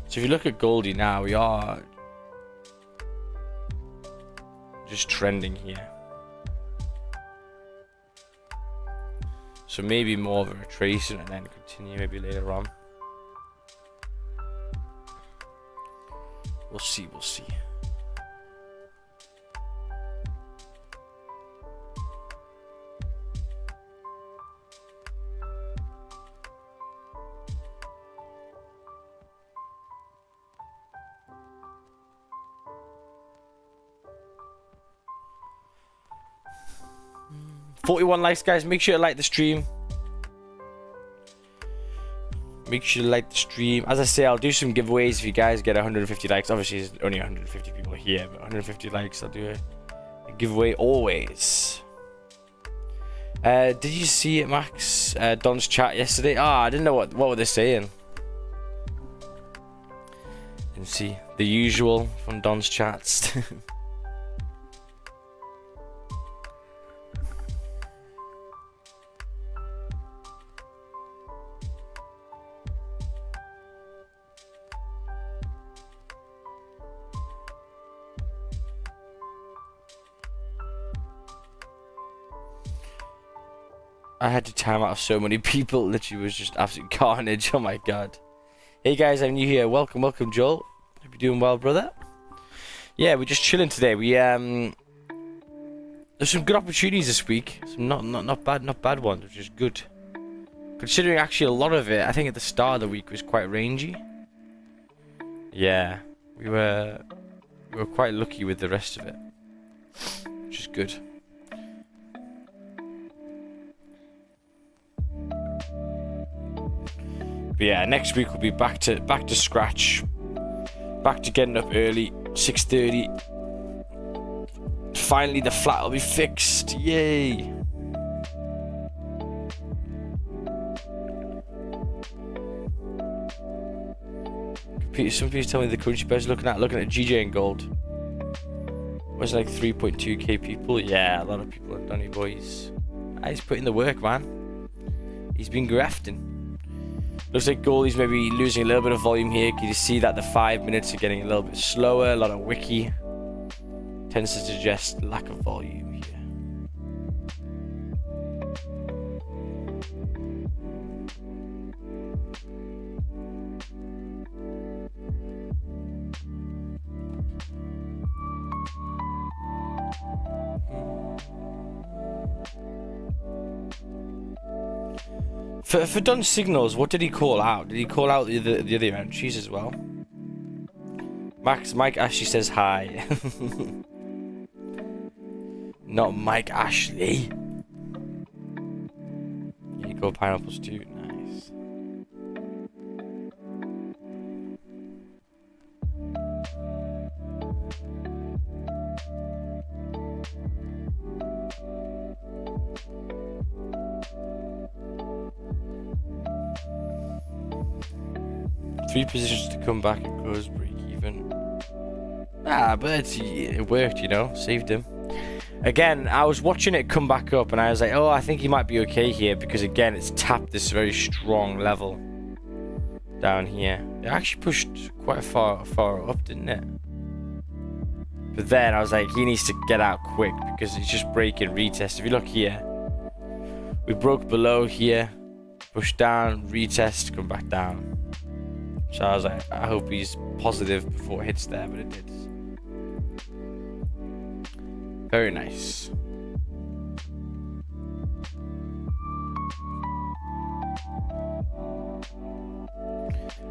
So if you look at Goldie now, we are just trending here. So maybe more of a retracement and then continue maybe later on. We'll see. 41 likes, guys. Make sure to like the stream. Make sure to like the stream. As I say, I'll do some giveaways if you guys get 150 likes. Obviously, there's only 150 people here, but 150 likes, I'll do a giveaway always. Did you see it, Max? Don's chat yesterday? I didn't know what were they saying. Didn't see the usual from Don's chats. I had to time out so many people. Literally was just absolute carnage. Oh my god. Hey guys, I'm new here. Welcome, Joel. Hope you're doing well, brother. Yeah, we're just chilling today. We there's some good opportunities this week. Some not bad ones, which is good. Considering actually a lot of it, I think at the start of the week was quite rangy. Yeah, we were quite lucky with the rest of it, which is good. But yeah, next week we'll be back to scratch, back to getting up early, 6:30. Finally, the flat will be fixed. Yay! Some people tell me the currency pairs looking at GJ and gold. Was like 3.2k people. Yeah, a lot of people have done it, boys. He's putting the work, man. He's been grafting. Looks like Goldie's maybe losing a little bit of volume here. Can you see that the 5 minutes are getting a little bit slower? A lot of wiki tends to suggest lack of volume here. For Dun's signals, what did he call out? Did he call out the other entries as well? Mike Ashley says hi. Not Mike Ashley. You go pineapples too. Nice. Three positions to come back and close break even. Ah, but it worked, you know, saved him. Again, I was watching it come back up, and I was like, oh, I think he might be okay here, because again, it's tapped this very strong level down here. It actually pushed quite far up, didn't it? But then I was like, he needs to get out quick, because he's just breaking retest. If you look here, we broke below here, push down, retest, come back down. So I was like, I hope he's positive before it hits there, but it did. Very nice.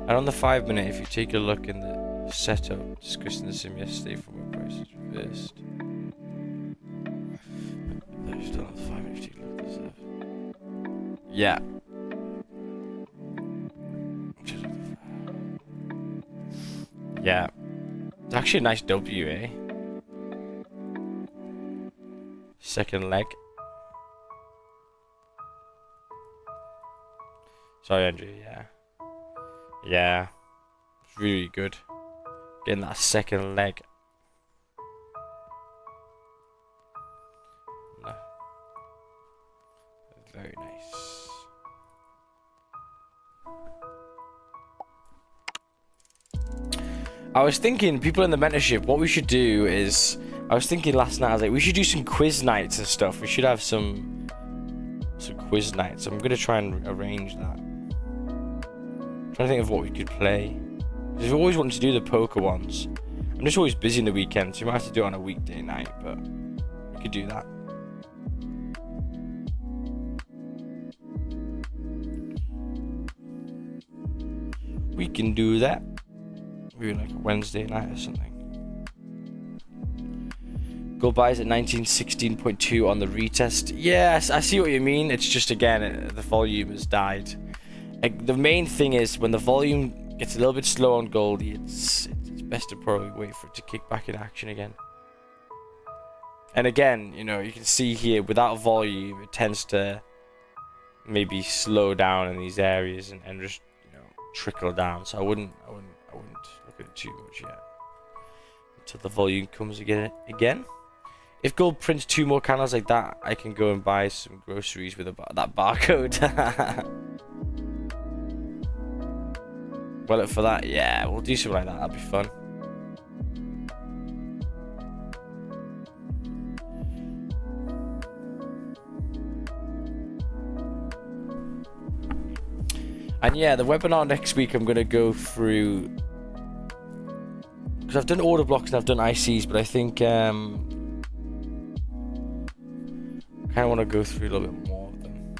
And on the 5 minute, if you take a look in the setup, discussing the sim yesterday from where prices reversed. Still on the 5 minute, if you take a look at this stuff. Yeah. Yeah. It's actually a nice W, eh? Second leg. Sorry, Andrew, yeah. Yeah. It's really good. Getting that second leg. No. Very nice. I was thinking, people in the mentorship, what we should do is, I was thinking last night, I was like, we should do some quiz nights and stuff. We should have some quiz nights. I'm gonna try and arrange that. I'm trying to think of what we could play. Because we've always wanted to do the poker ones. I'm just always busy in the weekend, so we might have to do it on a weekday night, but we could do that. We can do that. Maybe like a Wednesday night or something. Gold buys at 1916.2 on the retest. Yes, I see what you mean. It's just, again, the volume has died. The main thing is when the volume gets a little bit slow on gold, it's best to probably wait for it to kick back in action again. And again, you know, you can see here without volume, it tends to maybe slow down in these areas and just, you know, trickle down. So I wouldn't look at it too much yet until the volume comes again. If gold prints 2 more candles like that, I can go and buy some groceries with that barcode. Well, for that, yeah, we'll do something like that. That'll be fun. And yeah, the webinar next week, I'm going to go through, because I've done order blocks and I've done ICs, but I think I kind of want to go through a little bit more of them.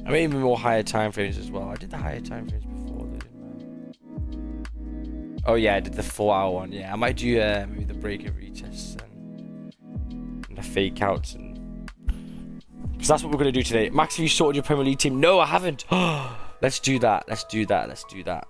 I mean, even more higher time frames as well. I did the higher time frames before, didn't I? Oh yeah, I did the 4-hour one. Yeah, I might do maybe the break and retests and the fake outs, and because that's what we're gonna do today. Max, have you sorted your Premier League team? No, I haven't. Let's do that. Let's do that. Let's do that.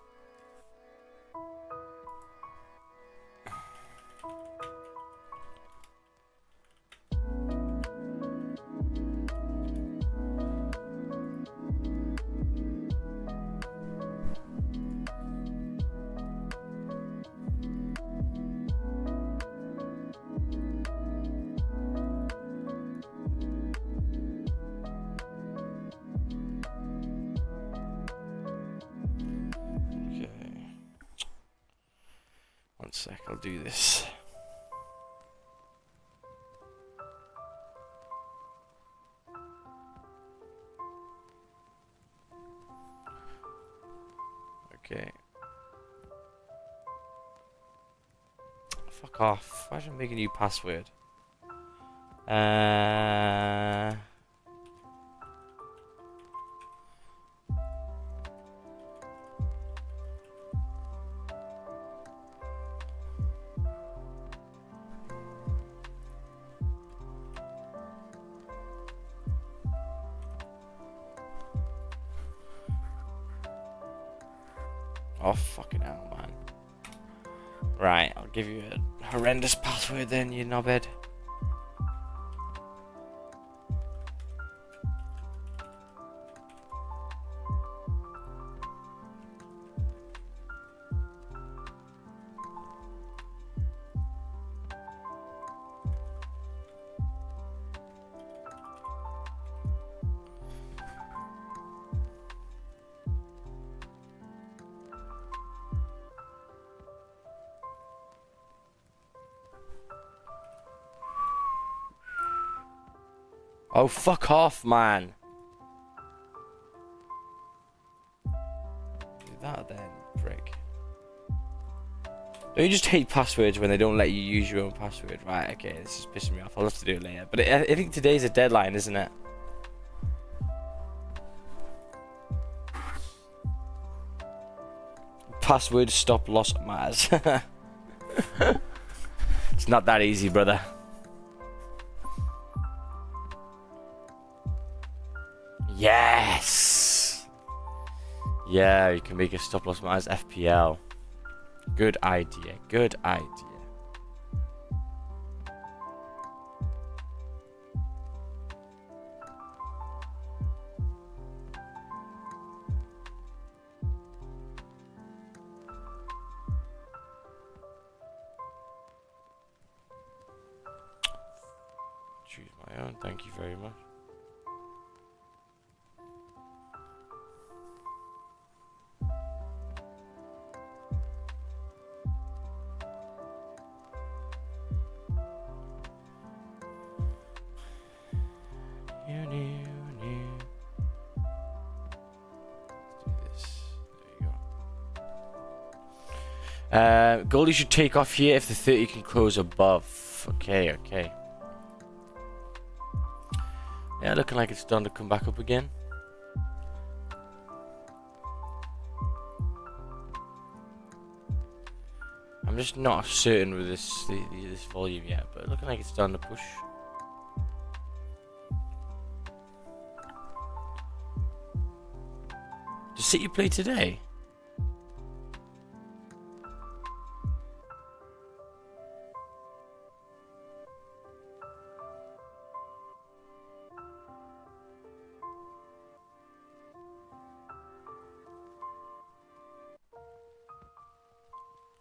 One sec, I'll do this. Okay. Fuck off. Why should I make a new password? Oh, fucking hell, man. Right, I'll give you a horrendous password then, you knobhead. Oh, fuck off, man. Do that then, prick. Don't you just hate passwords when they don't let you use your own password? Right, okay, this is pissing me off. I'll have to do it later. But I think today's a deadline, isn't it? Password stop loss matters. It's not that easy, brother. Yes! Yeah, you can make a stop loss matters FPL. Good idea, good idea. Choose my own, thank you very much. Goalie should take off here if the 30 can close above. Okay, okay. Yeah, looking like it's done to come back up again. I'm just not certain with this volume yet, but looking like it's done to push. Does City play today?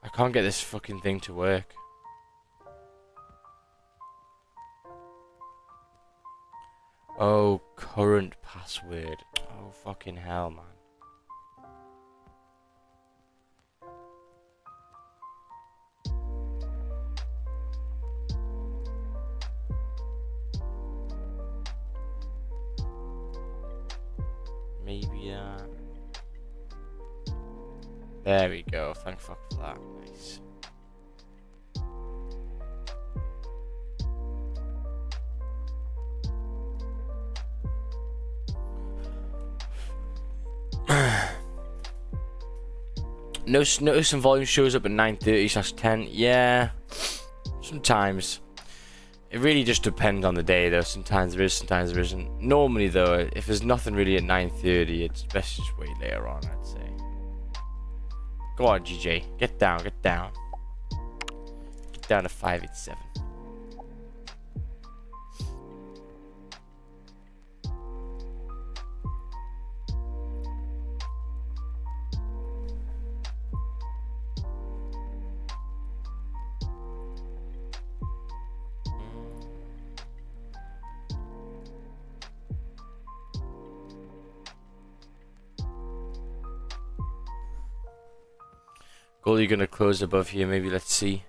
I can't get this fucking thing to work. Oh, current password. Oh, fucking hell, man. Maybe, there we go. Thank fuck for that. Nice. Notice some volume shows up at 9:30/10. Yeah, sometimes. It really just depends on the day, though. Sometimes there is, sometimes there isn't. Normally, though, if there's nothing really at 9:30, it's best just wait later on, I'd say. Go on, GJ. Get down, get down. Get down to 587. Goalie gonna close above here, maybe. Let's see.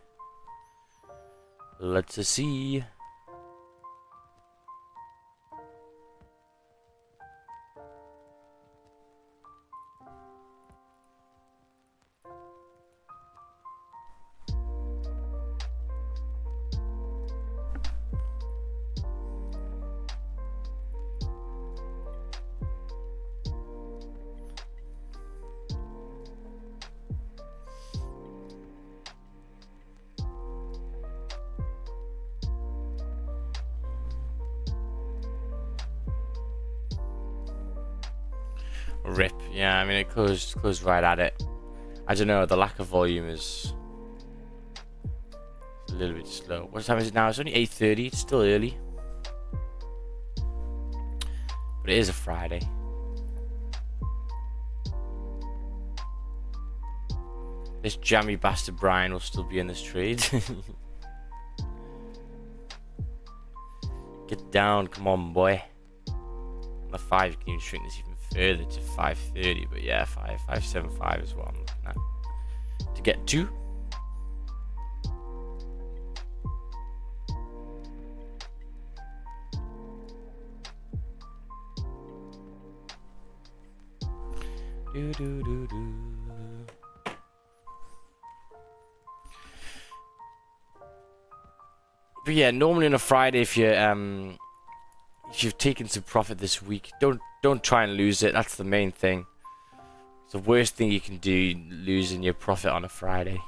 Let's see. Rip. Yeah, I mean it closed right at it. I don't know, the lack of volume is a little bit slow. What time is it now? It's only 8:30. It's still early, but it is a Friday. This jammy bastard Brian will still be in this trade. Get down, come on, boy. On the 5, you can even shrink this even further to 530, but yeah, 575 is what I'm looking at to get to. Do do do do. But yeah, normally on a Friday, if you've taken some profit this week, don't try and lose it. That's the main thing. It's the worst thing you can do, losing your profit on a Friday.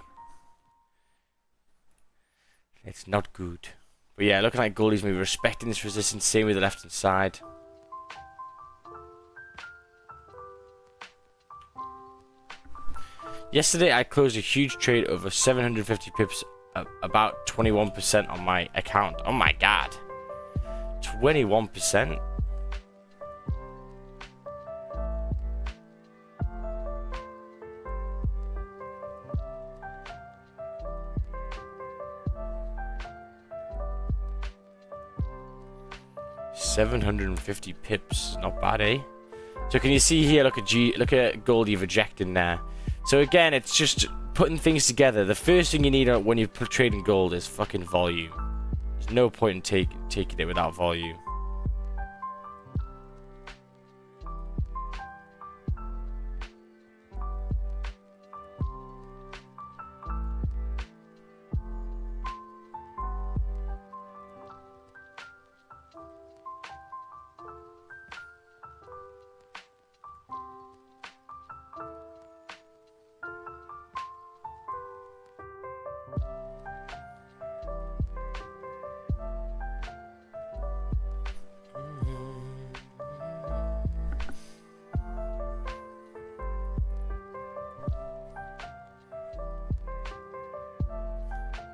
It's not good. But yeah, looking like gold is maybe respecting this resistance. Same with the left hand side. Yesterday I closed a huge trade over 750 pips, about 21% on my account. Oh my god. 21%? $750 pips, not bad, eh? So can you see here? Look at gold you've ejected there. So again, it's just putting things together. The first thing you need when you're trading gold is fucking volume. There's no point in taking it without volume.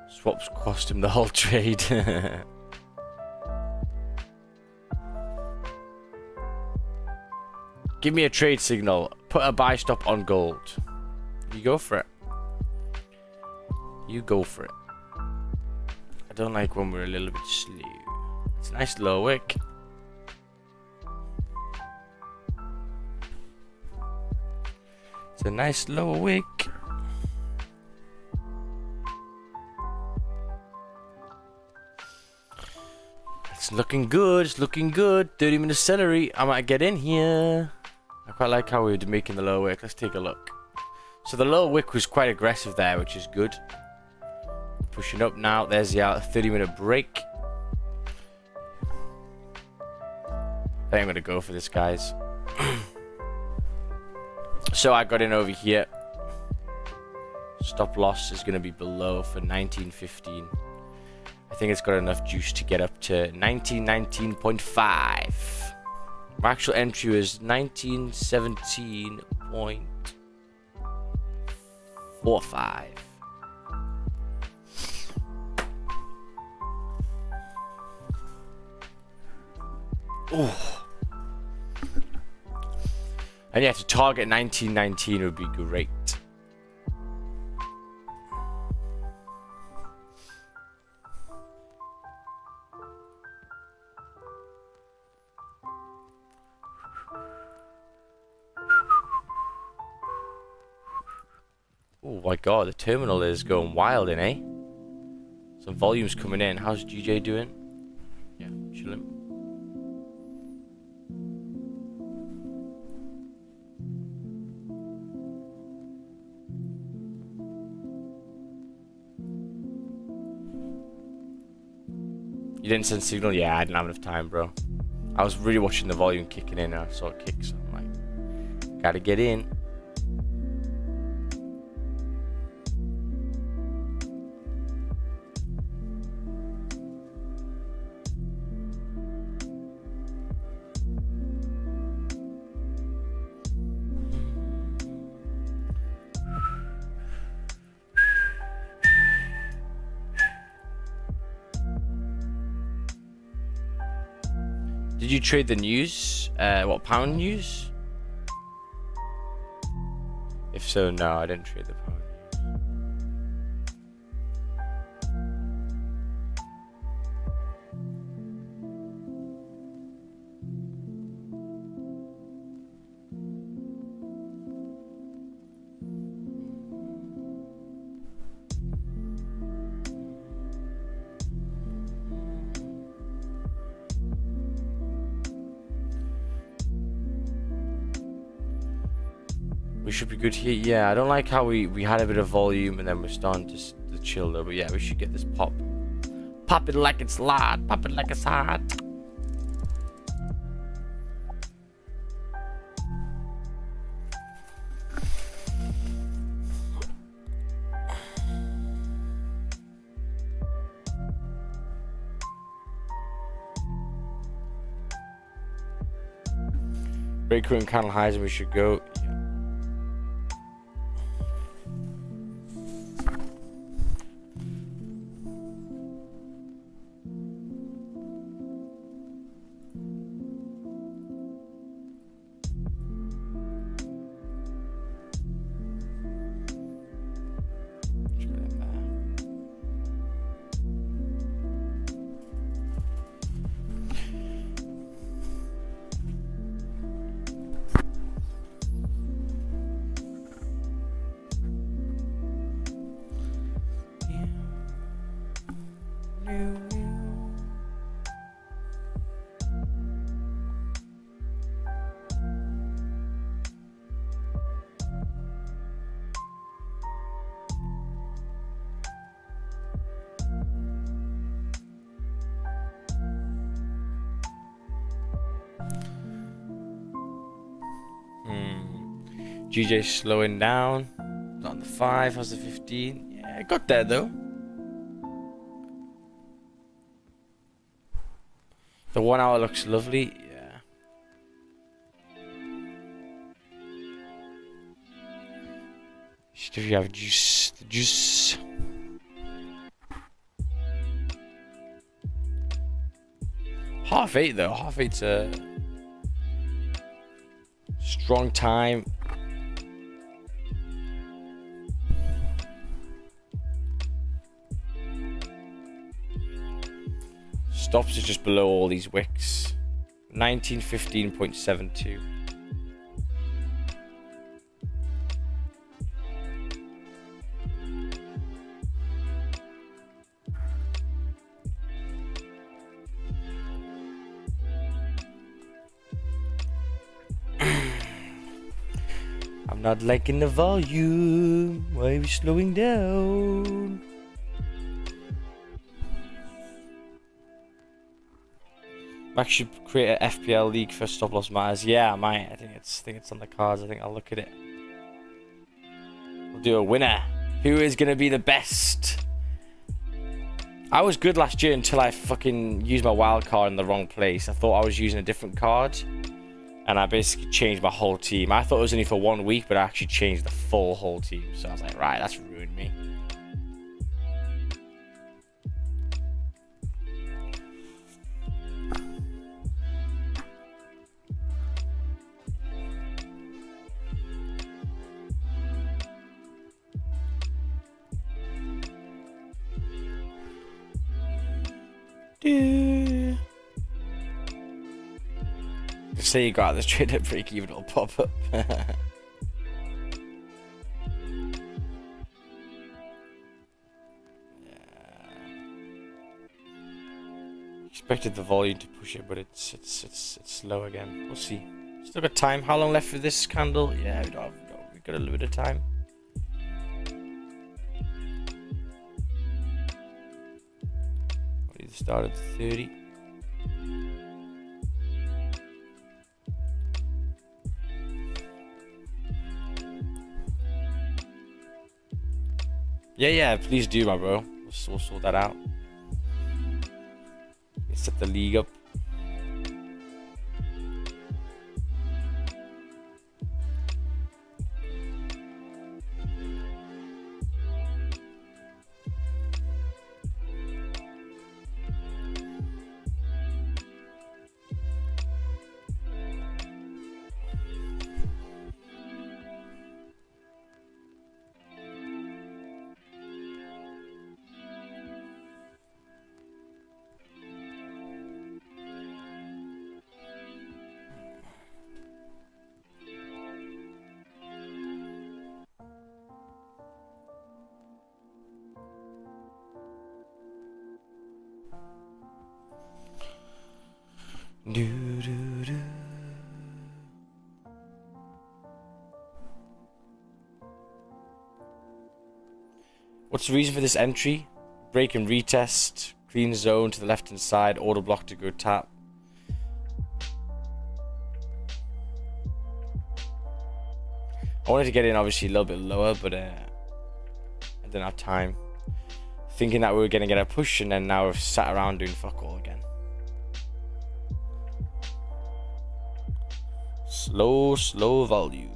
Swaps cost him the whole trade. Give me a trade signal. Put a buy stop on gold. You go for it. You go for it. I don't like when we're a little bit slow. It's a nice low wick. It's a nice low wick. It's looking good, it's looking good. 30-minute celery. I might get in here. I quite like how we're making the low wick. Let's take a look. So the low wick was quite aggressive there, which is good. Pushing up now. There's the 30-minute break. I think I'm going to go for this, guys. So I got in over here. Stop loss is going to be below for 19.15. I think it's got enough juice to get up to 1919.5. My actual entry was 1917.45. Oh. And yeah, to target 1919 would be great. Oh my god, the terminal is going wild in, eh? Some volume's coming in. How's GJ doing? Yeah, chilling. You didn't send signal? Yeah, I didn't have enough time, bro. I was really watching the volume kicking in and I saw it kick, so I'm like, gotta get in. Did you trade the news? What, pound news? If so, no, I didn't trade the pound news. We should be good here. Yeah, I don't like how we had a bit of volume and then we're starting to chill though. But yeah, we should get this pop. Pop it like it's loud. Pop it like it's hot. Breaker and candle highs and we should go. GJ slowing down. On the 5, how's the 15? Yeah, I got there though. The 1 hour looks lovely. Yeah. If you have juice, the juice. Half 8 though. Half 8's a strong time. Stops is just below all these wicks. 1915.72. I'm not liking the volume. Why are we slowing down? Max should create an FPL league for stop loss matters. Yeah, I might. I think it's on the cards. I think I'll look at it. We'll do a winner. Who is gonna be the best? I was good last year until I fucking used my wild card in the wrong place. I thought I was using a different card, and I basically changed my whole team. I thought it was only for 1 week, but I actually changed the whole team. So I was like, right, that's ruined me. Say you got this trade at break even, it'll pop up. Expected the volume to push it, but it's slow again. We'll see. Still got time. How long left for this candle? Yeah, we've got a little bit of time. Either start at 30. Yeah, please do, my bro. We'll sort that out. Set the league up. What's the reason for this entry? Break and retest. Clean zone to the left hand side. Order block to go tap. I wanted to get in obviously a little bit lower, but I didn't have time. Thinking that we were going to get a push, and then now we've sat around doing fuck all again. Slow value.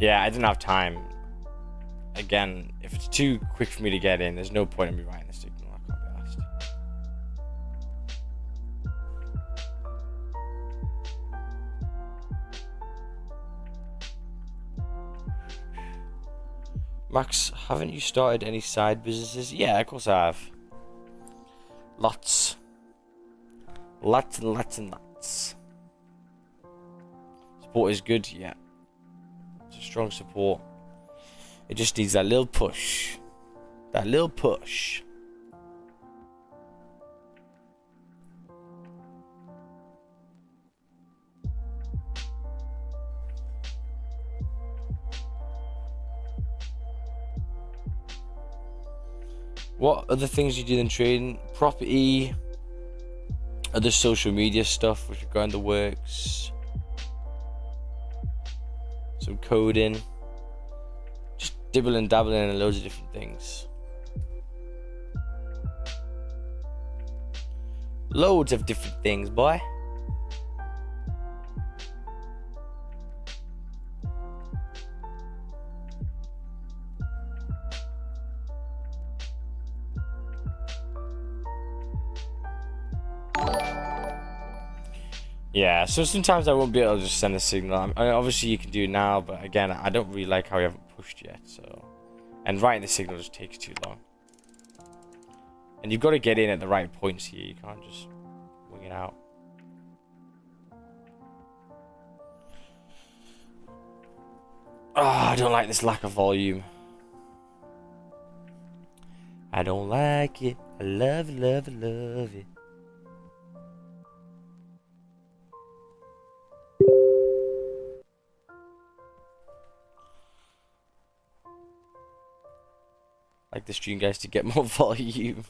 Yeah, I didn't have time. Again, if it's too quick for me to get in, there's no point in me writing the signal. I can't be asked. Max, haven't you started any side businesses? Yeah, of course I have. Lots. Lots and lots and lots. Support is good, yeah. It's a strong support. It just needs that little push. That little push. What other things you do in trading? Property, other social media stuff which are going in the works. Some coding. Just dibbling and dabbling in loads of different things. Loads of different things, boy. Yeah, so sometimes I won't be able to just send a signal. I mean, obviously you can do it now, but again, I don't really like how we haven't pushed yet. So, and writing the signal just takes too long. And you've got to get in at the right points here. You can't just wing it out. Oh, I don't like this lack of volume. I don't like it. I love it, love it, love it. Like the stream guys to get more volume.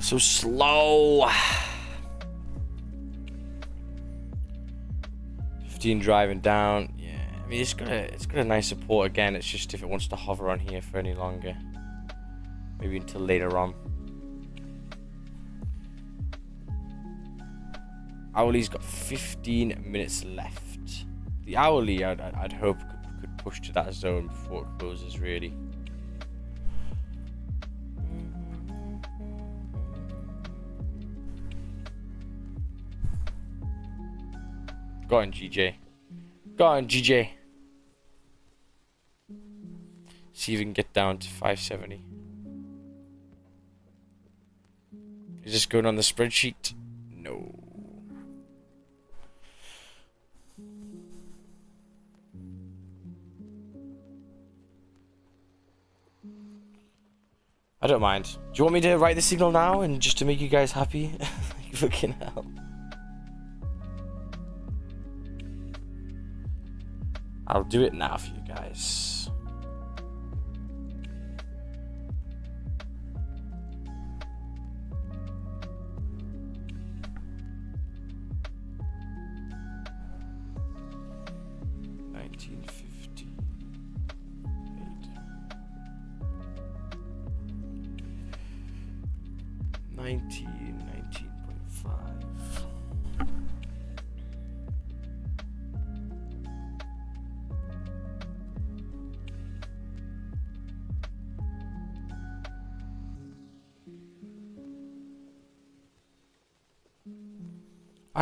So slow. 15 driving down. Yeah, I mean it's got a nice support again. It's just if it wants to hover on here for any longer, maybe until later on. Hourly's got 15 minutes left. The hourly, I'd hope could push to that zone before it closes. Really. Go on, GJ. Go on, GJ. See if we can get down to 570. Is this going on the spreadsheet? No. I don't mind. Do you want me to write the signal now and just to make you guys happy? Fucking hell. I'll do it now for you guys.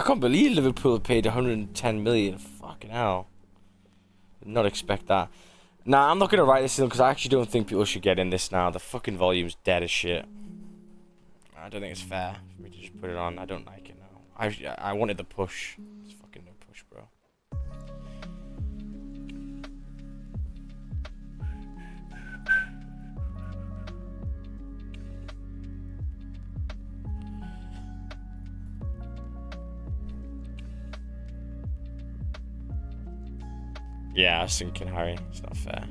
I can't believe Liverpool paid 110 million. Fucking hell. Did not expect that. Nah, I'm not gonna write this in because I actually don't think people should get in this now. The fucking volume's dead as shit. I don't think it's fair for me to just put it on. I don't like it now. I wanted the push. It's fucking no push, bro. Yeah, I was thinking, Harry. It's not fair.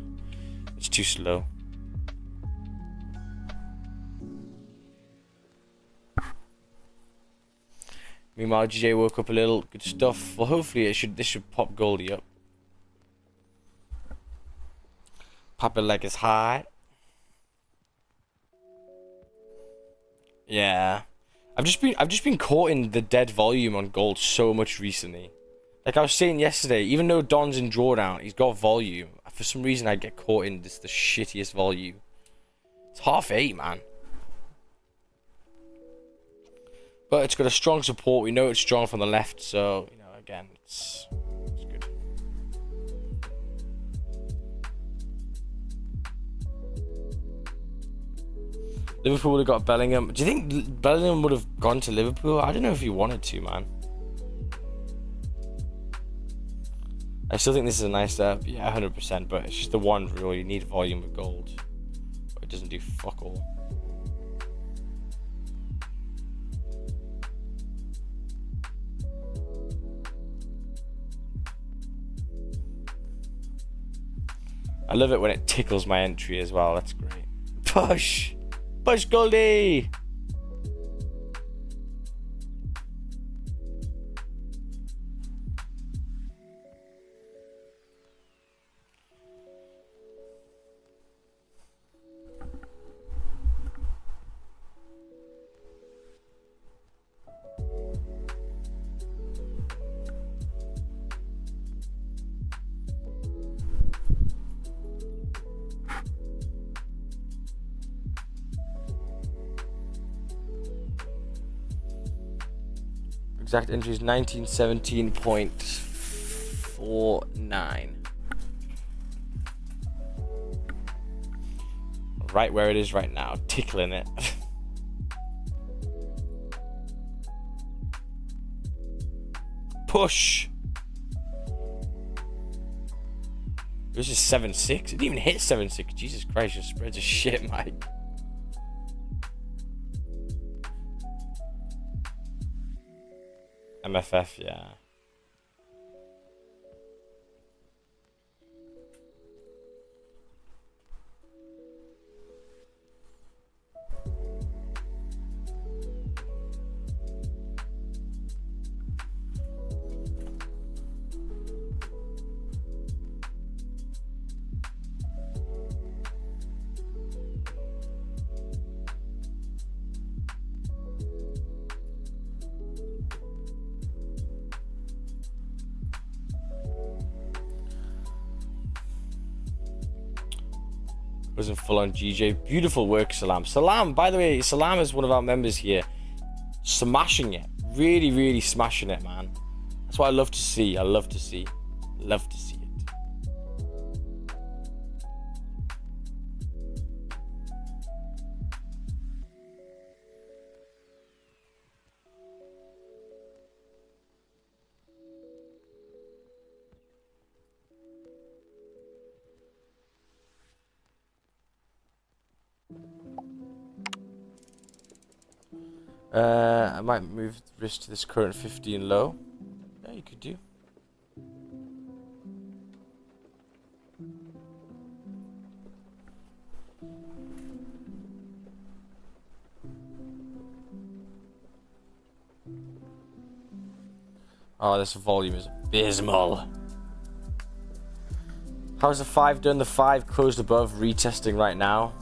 It's too slow. Meanwhile, GJ woke up a little. Good stuff. Well, hopefully this should pop Goldie up. Pop it like it's hot. Yeah. I've just been caught in the dead volume on gold so much recently. Like I was saying yesterday, even though Don's in drawdown, he's got volume. For some reason, I get caught in the shittiest volume. It's 8:30, man. But it's got a strong support. We know it's strong from the left, so you know, again, it's good. Liverpool would have got Bellingham. Do you think Bellingham would have gone to Liverpool? I don't know if he wanted to, man. I still think this is a nice step. Yeah, 100%, but it's just the one rule. You need volume with gold. But it doesn't do fuck all. I love it when it tickles my entry as well. That's great. Push! Push, Goldie! Exact entry is 1917.49. Right where it is right now, tickling it. Push. This is 7.6. It didn't even hit 7.6. Jesus Christ, your spreads are shit, Mike. MFF, yeah. Wasn't full on GJ. Beautiful work, Salam. Salam, by the way, Salam is one of our members here. Smashing it. Really, really smashing it, man. That's what I love to see. I love to see. Love to see it. I might move the wrist to this current 15 low. Yeah, you could do. Oh, this volume is abysmal. How's the 5 done? The 5 closed above, retesting right now.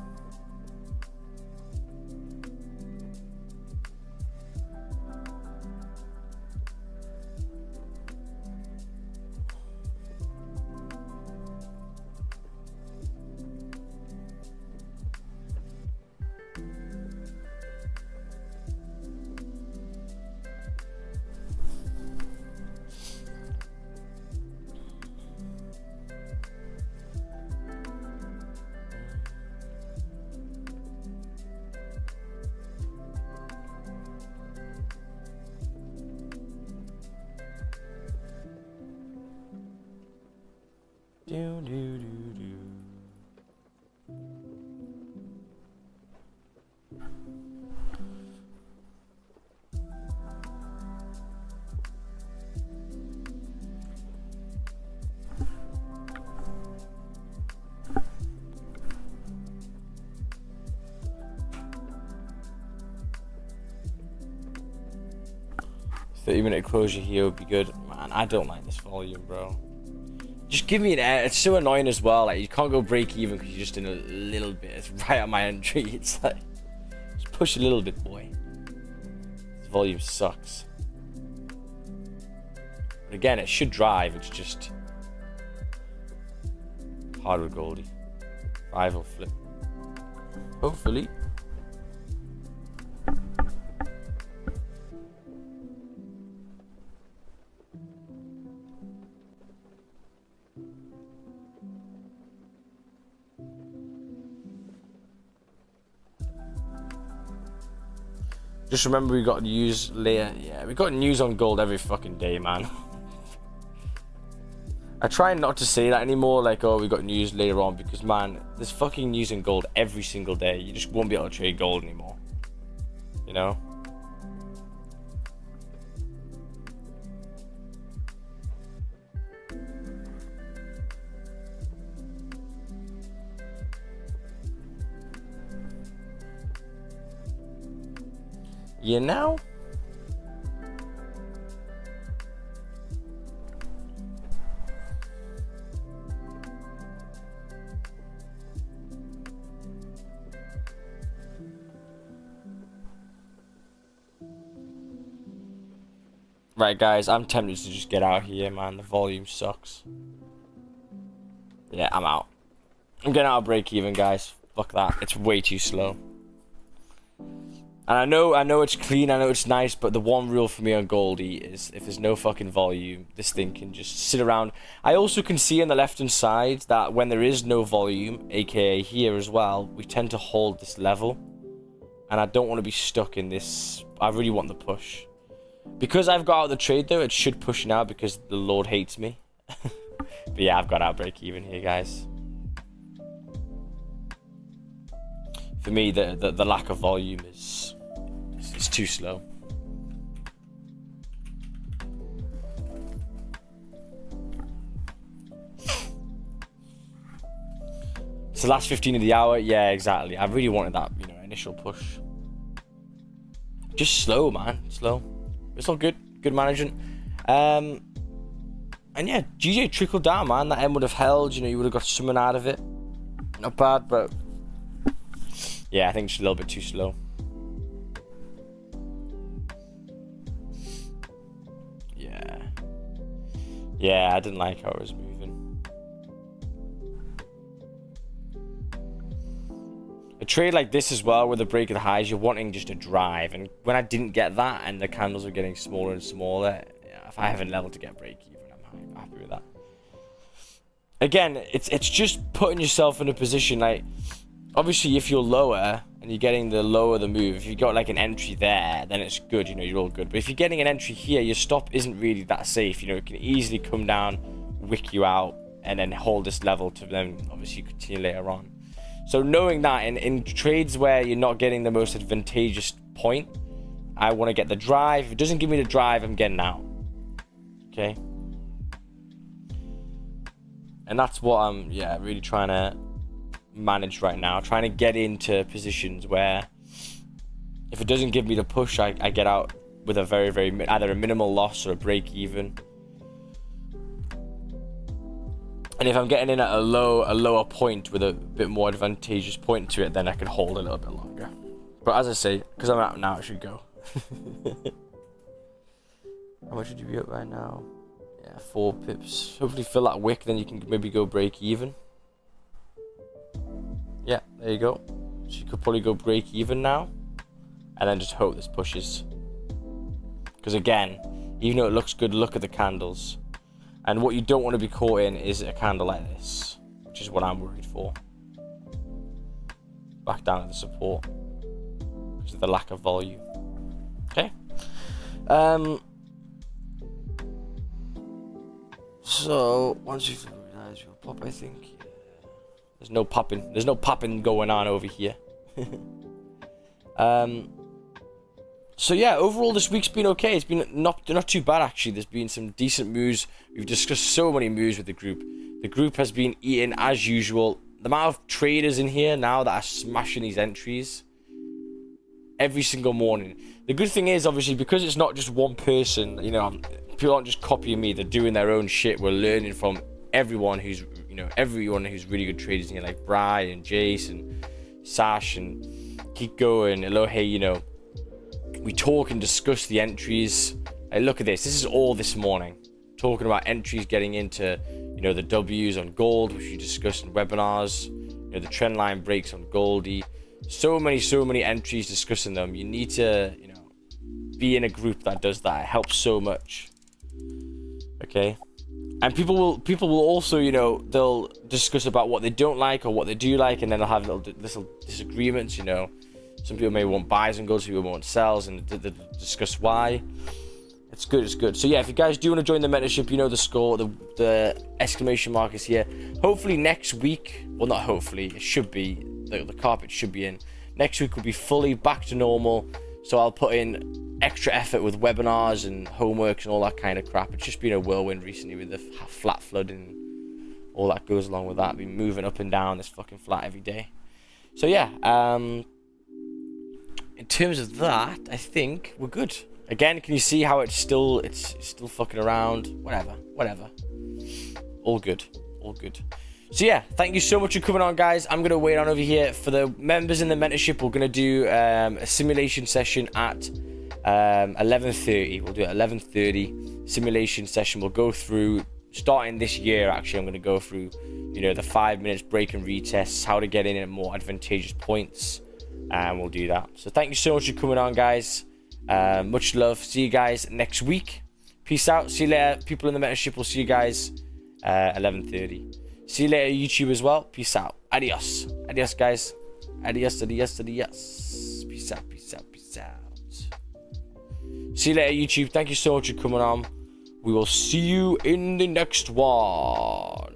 Do, do, do, do. Minute closure here would be good. Man, I don't like this volume, bro. Just give me an air. It's so annoying as well. Like, you can't go break even because you're just in a little bit. It's right at my entry. It's like, just push a little bit, boy. This volume sucks. But again, it should drive. It's just hard with Goldie. 5 will flip. Hopefully. Just remember we got news later. Yeah, we got news on gold every fucking day, man. I try not to say that anymore, like, oh, we got news later on, because, man, there's fucking news in gold every single day. You just won't be able to trade gold anymore. You know? You know? Right, guys, I'm tempted to just get out here, man. The volume sucks. Yeah, I'm out. I'm getting out of break even, guys. Fuck that. It's way too slow. And I know it's clean, I know it's nice, but the one rule for me on Goldie is if there's no fucking volume, this thing can just sit around. I also can see on the left-hand side that when there is no volume, aka here as well, we tend to hold this level. And I don't want to be stuck in this. I really want the push. Because I've got out of the trade, though, it should push now because the Lord hates me. But yeah, I've got out break even here, guys. For me, the lack of volume is it's too slow. It's the last 15 of the hour. Yeah, exactly. I really wanted that, you know, initial push. Just slow, man. Slow. It's all good. Good management. And yeah, GJ trickled down, man. That M would have held. You know, you would have got something out of it. Not bad, but yeah, I think it's a little bit too slow. Yeah, I didn't like how it was moving. A trade like this as well, with the break of the highs, you're wanting just a drive. And when I didn't get that, and the candles were getting smaller and smaller, yeah, if I have a level to get break even, I'm happy with that. Again, it's just putting yourself in a position, like, obviously if you're lower and you're getting the lower the move, if you got like an entry there, then it's good, you know, you're all good. But if you're getting an entry here, your stop isn't really that safe, you know, it can easily come down, wick you out, and then hold this level to then obviously continue later on. So knowing that in trades where you're not getting the most advantageous point, I want to get the drive. If it doesn't give me the drive, I'm getting out. Okay? And that's what I'm, yeah, really trying to manage right now. Trying to get into positions where if it doesn't give me the push, I get out with a very, either a minimal loss or a break even. And if I'm getting in at a lower point with a bit more advantageous point to it, then I can hold a little bit longer. But as I say, because I'm out now, I should go. How much would you be up right now? Yeah, 4 pips. Hopefully fill that wick, then you can maybe go break even. Yeah, there you go. So you could probably go break even now. And then just hope this pushes. Because again, even though it looks good, look at the candles. And what you don't want to be caught in is a candle like this, which is what I'm worried for. Back down at the support because of the lack of volume. Okay. So once you've guys will pop, I think. Yeah. There's no popping. There's no popping going on over here. So yeah, overall this week's been okay. It's been not too bad actually. There's been some decent moves. We've discussed so many moves with the group. The group has been eating as usual. The amount of traders in here now that are smashing these entries every single morning. The good thing is, obviously, because it's not just one person, you know, people aren't just copying me, they're doing their own shit. We're learning from everyone who's, you know, everyone who's really good traders in here, like Brian, Jason, Sash, and keep going. Hello, hey, you know, we talk and discuss the entries. Hey, look at this. This is all this morning. Talking about entries getting into, you know, the W's on gold, which we discussed in webinars. You know, the trend line breaks on Goldie. So many entries discussing them. You need to, you know, be in a group that does that. It helps so much. Okay. And people will also, you know, they'll discuss about what they don't like or what they do like, and then they'll have little disagreements, you know. Some people may want buys and gold, some people want sells, and they discuss why. It's good, it's good. So yeah, if you guys do want to join the mentorship, you know the score, the exclamation mark is here. Hopefully next week, well not hopefully, it should be, the carpet should be in. Next week will be fully back to normal, so I'll put in extra effort with webinars and homeworks and all that kind of crap. It's just been a whirlwind recently with the flat flood and all that goes along with that. I've been moving up and down this fucking flat every day. So yeah, in terms of that, I think we're good. Again, can you see how it's still fucking around? Whatever. All good. So yeah, thank you so much for coming on, guys. I'm gonna wait on over here for the members in the mentorship. We're gonna do a simulation session at 11:30. We'll do it at 11:30. Simulation session. We'll go through, starting this year. Actually, I'm gonna go through, you know, the 5 minutes break and retests, how to get in at more advantageous points, and we'll do that. So thank you so much for coming on, guys. Much love. See you guys next week. Peace out. See you later, people in the mentorship. We'll see you guys 11:30. See you later, YouTube as well. Peace out. Adios, guys. Adios. Peace out. See you later, YouTube. Thank you so much for coming on. We will see you in the next one.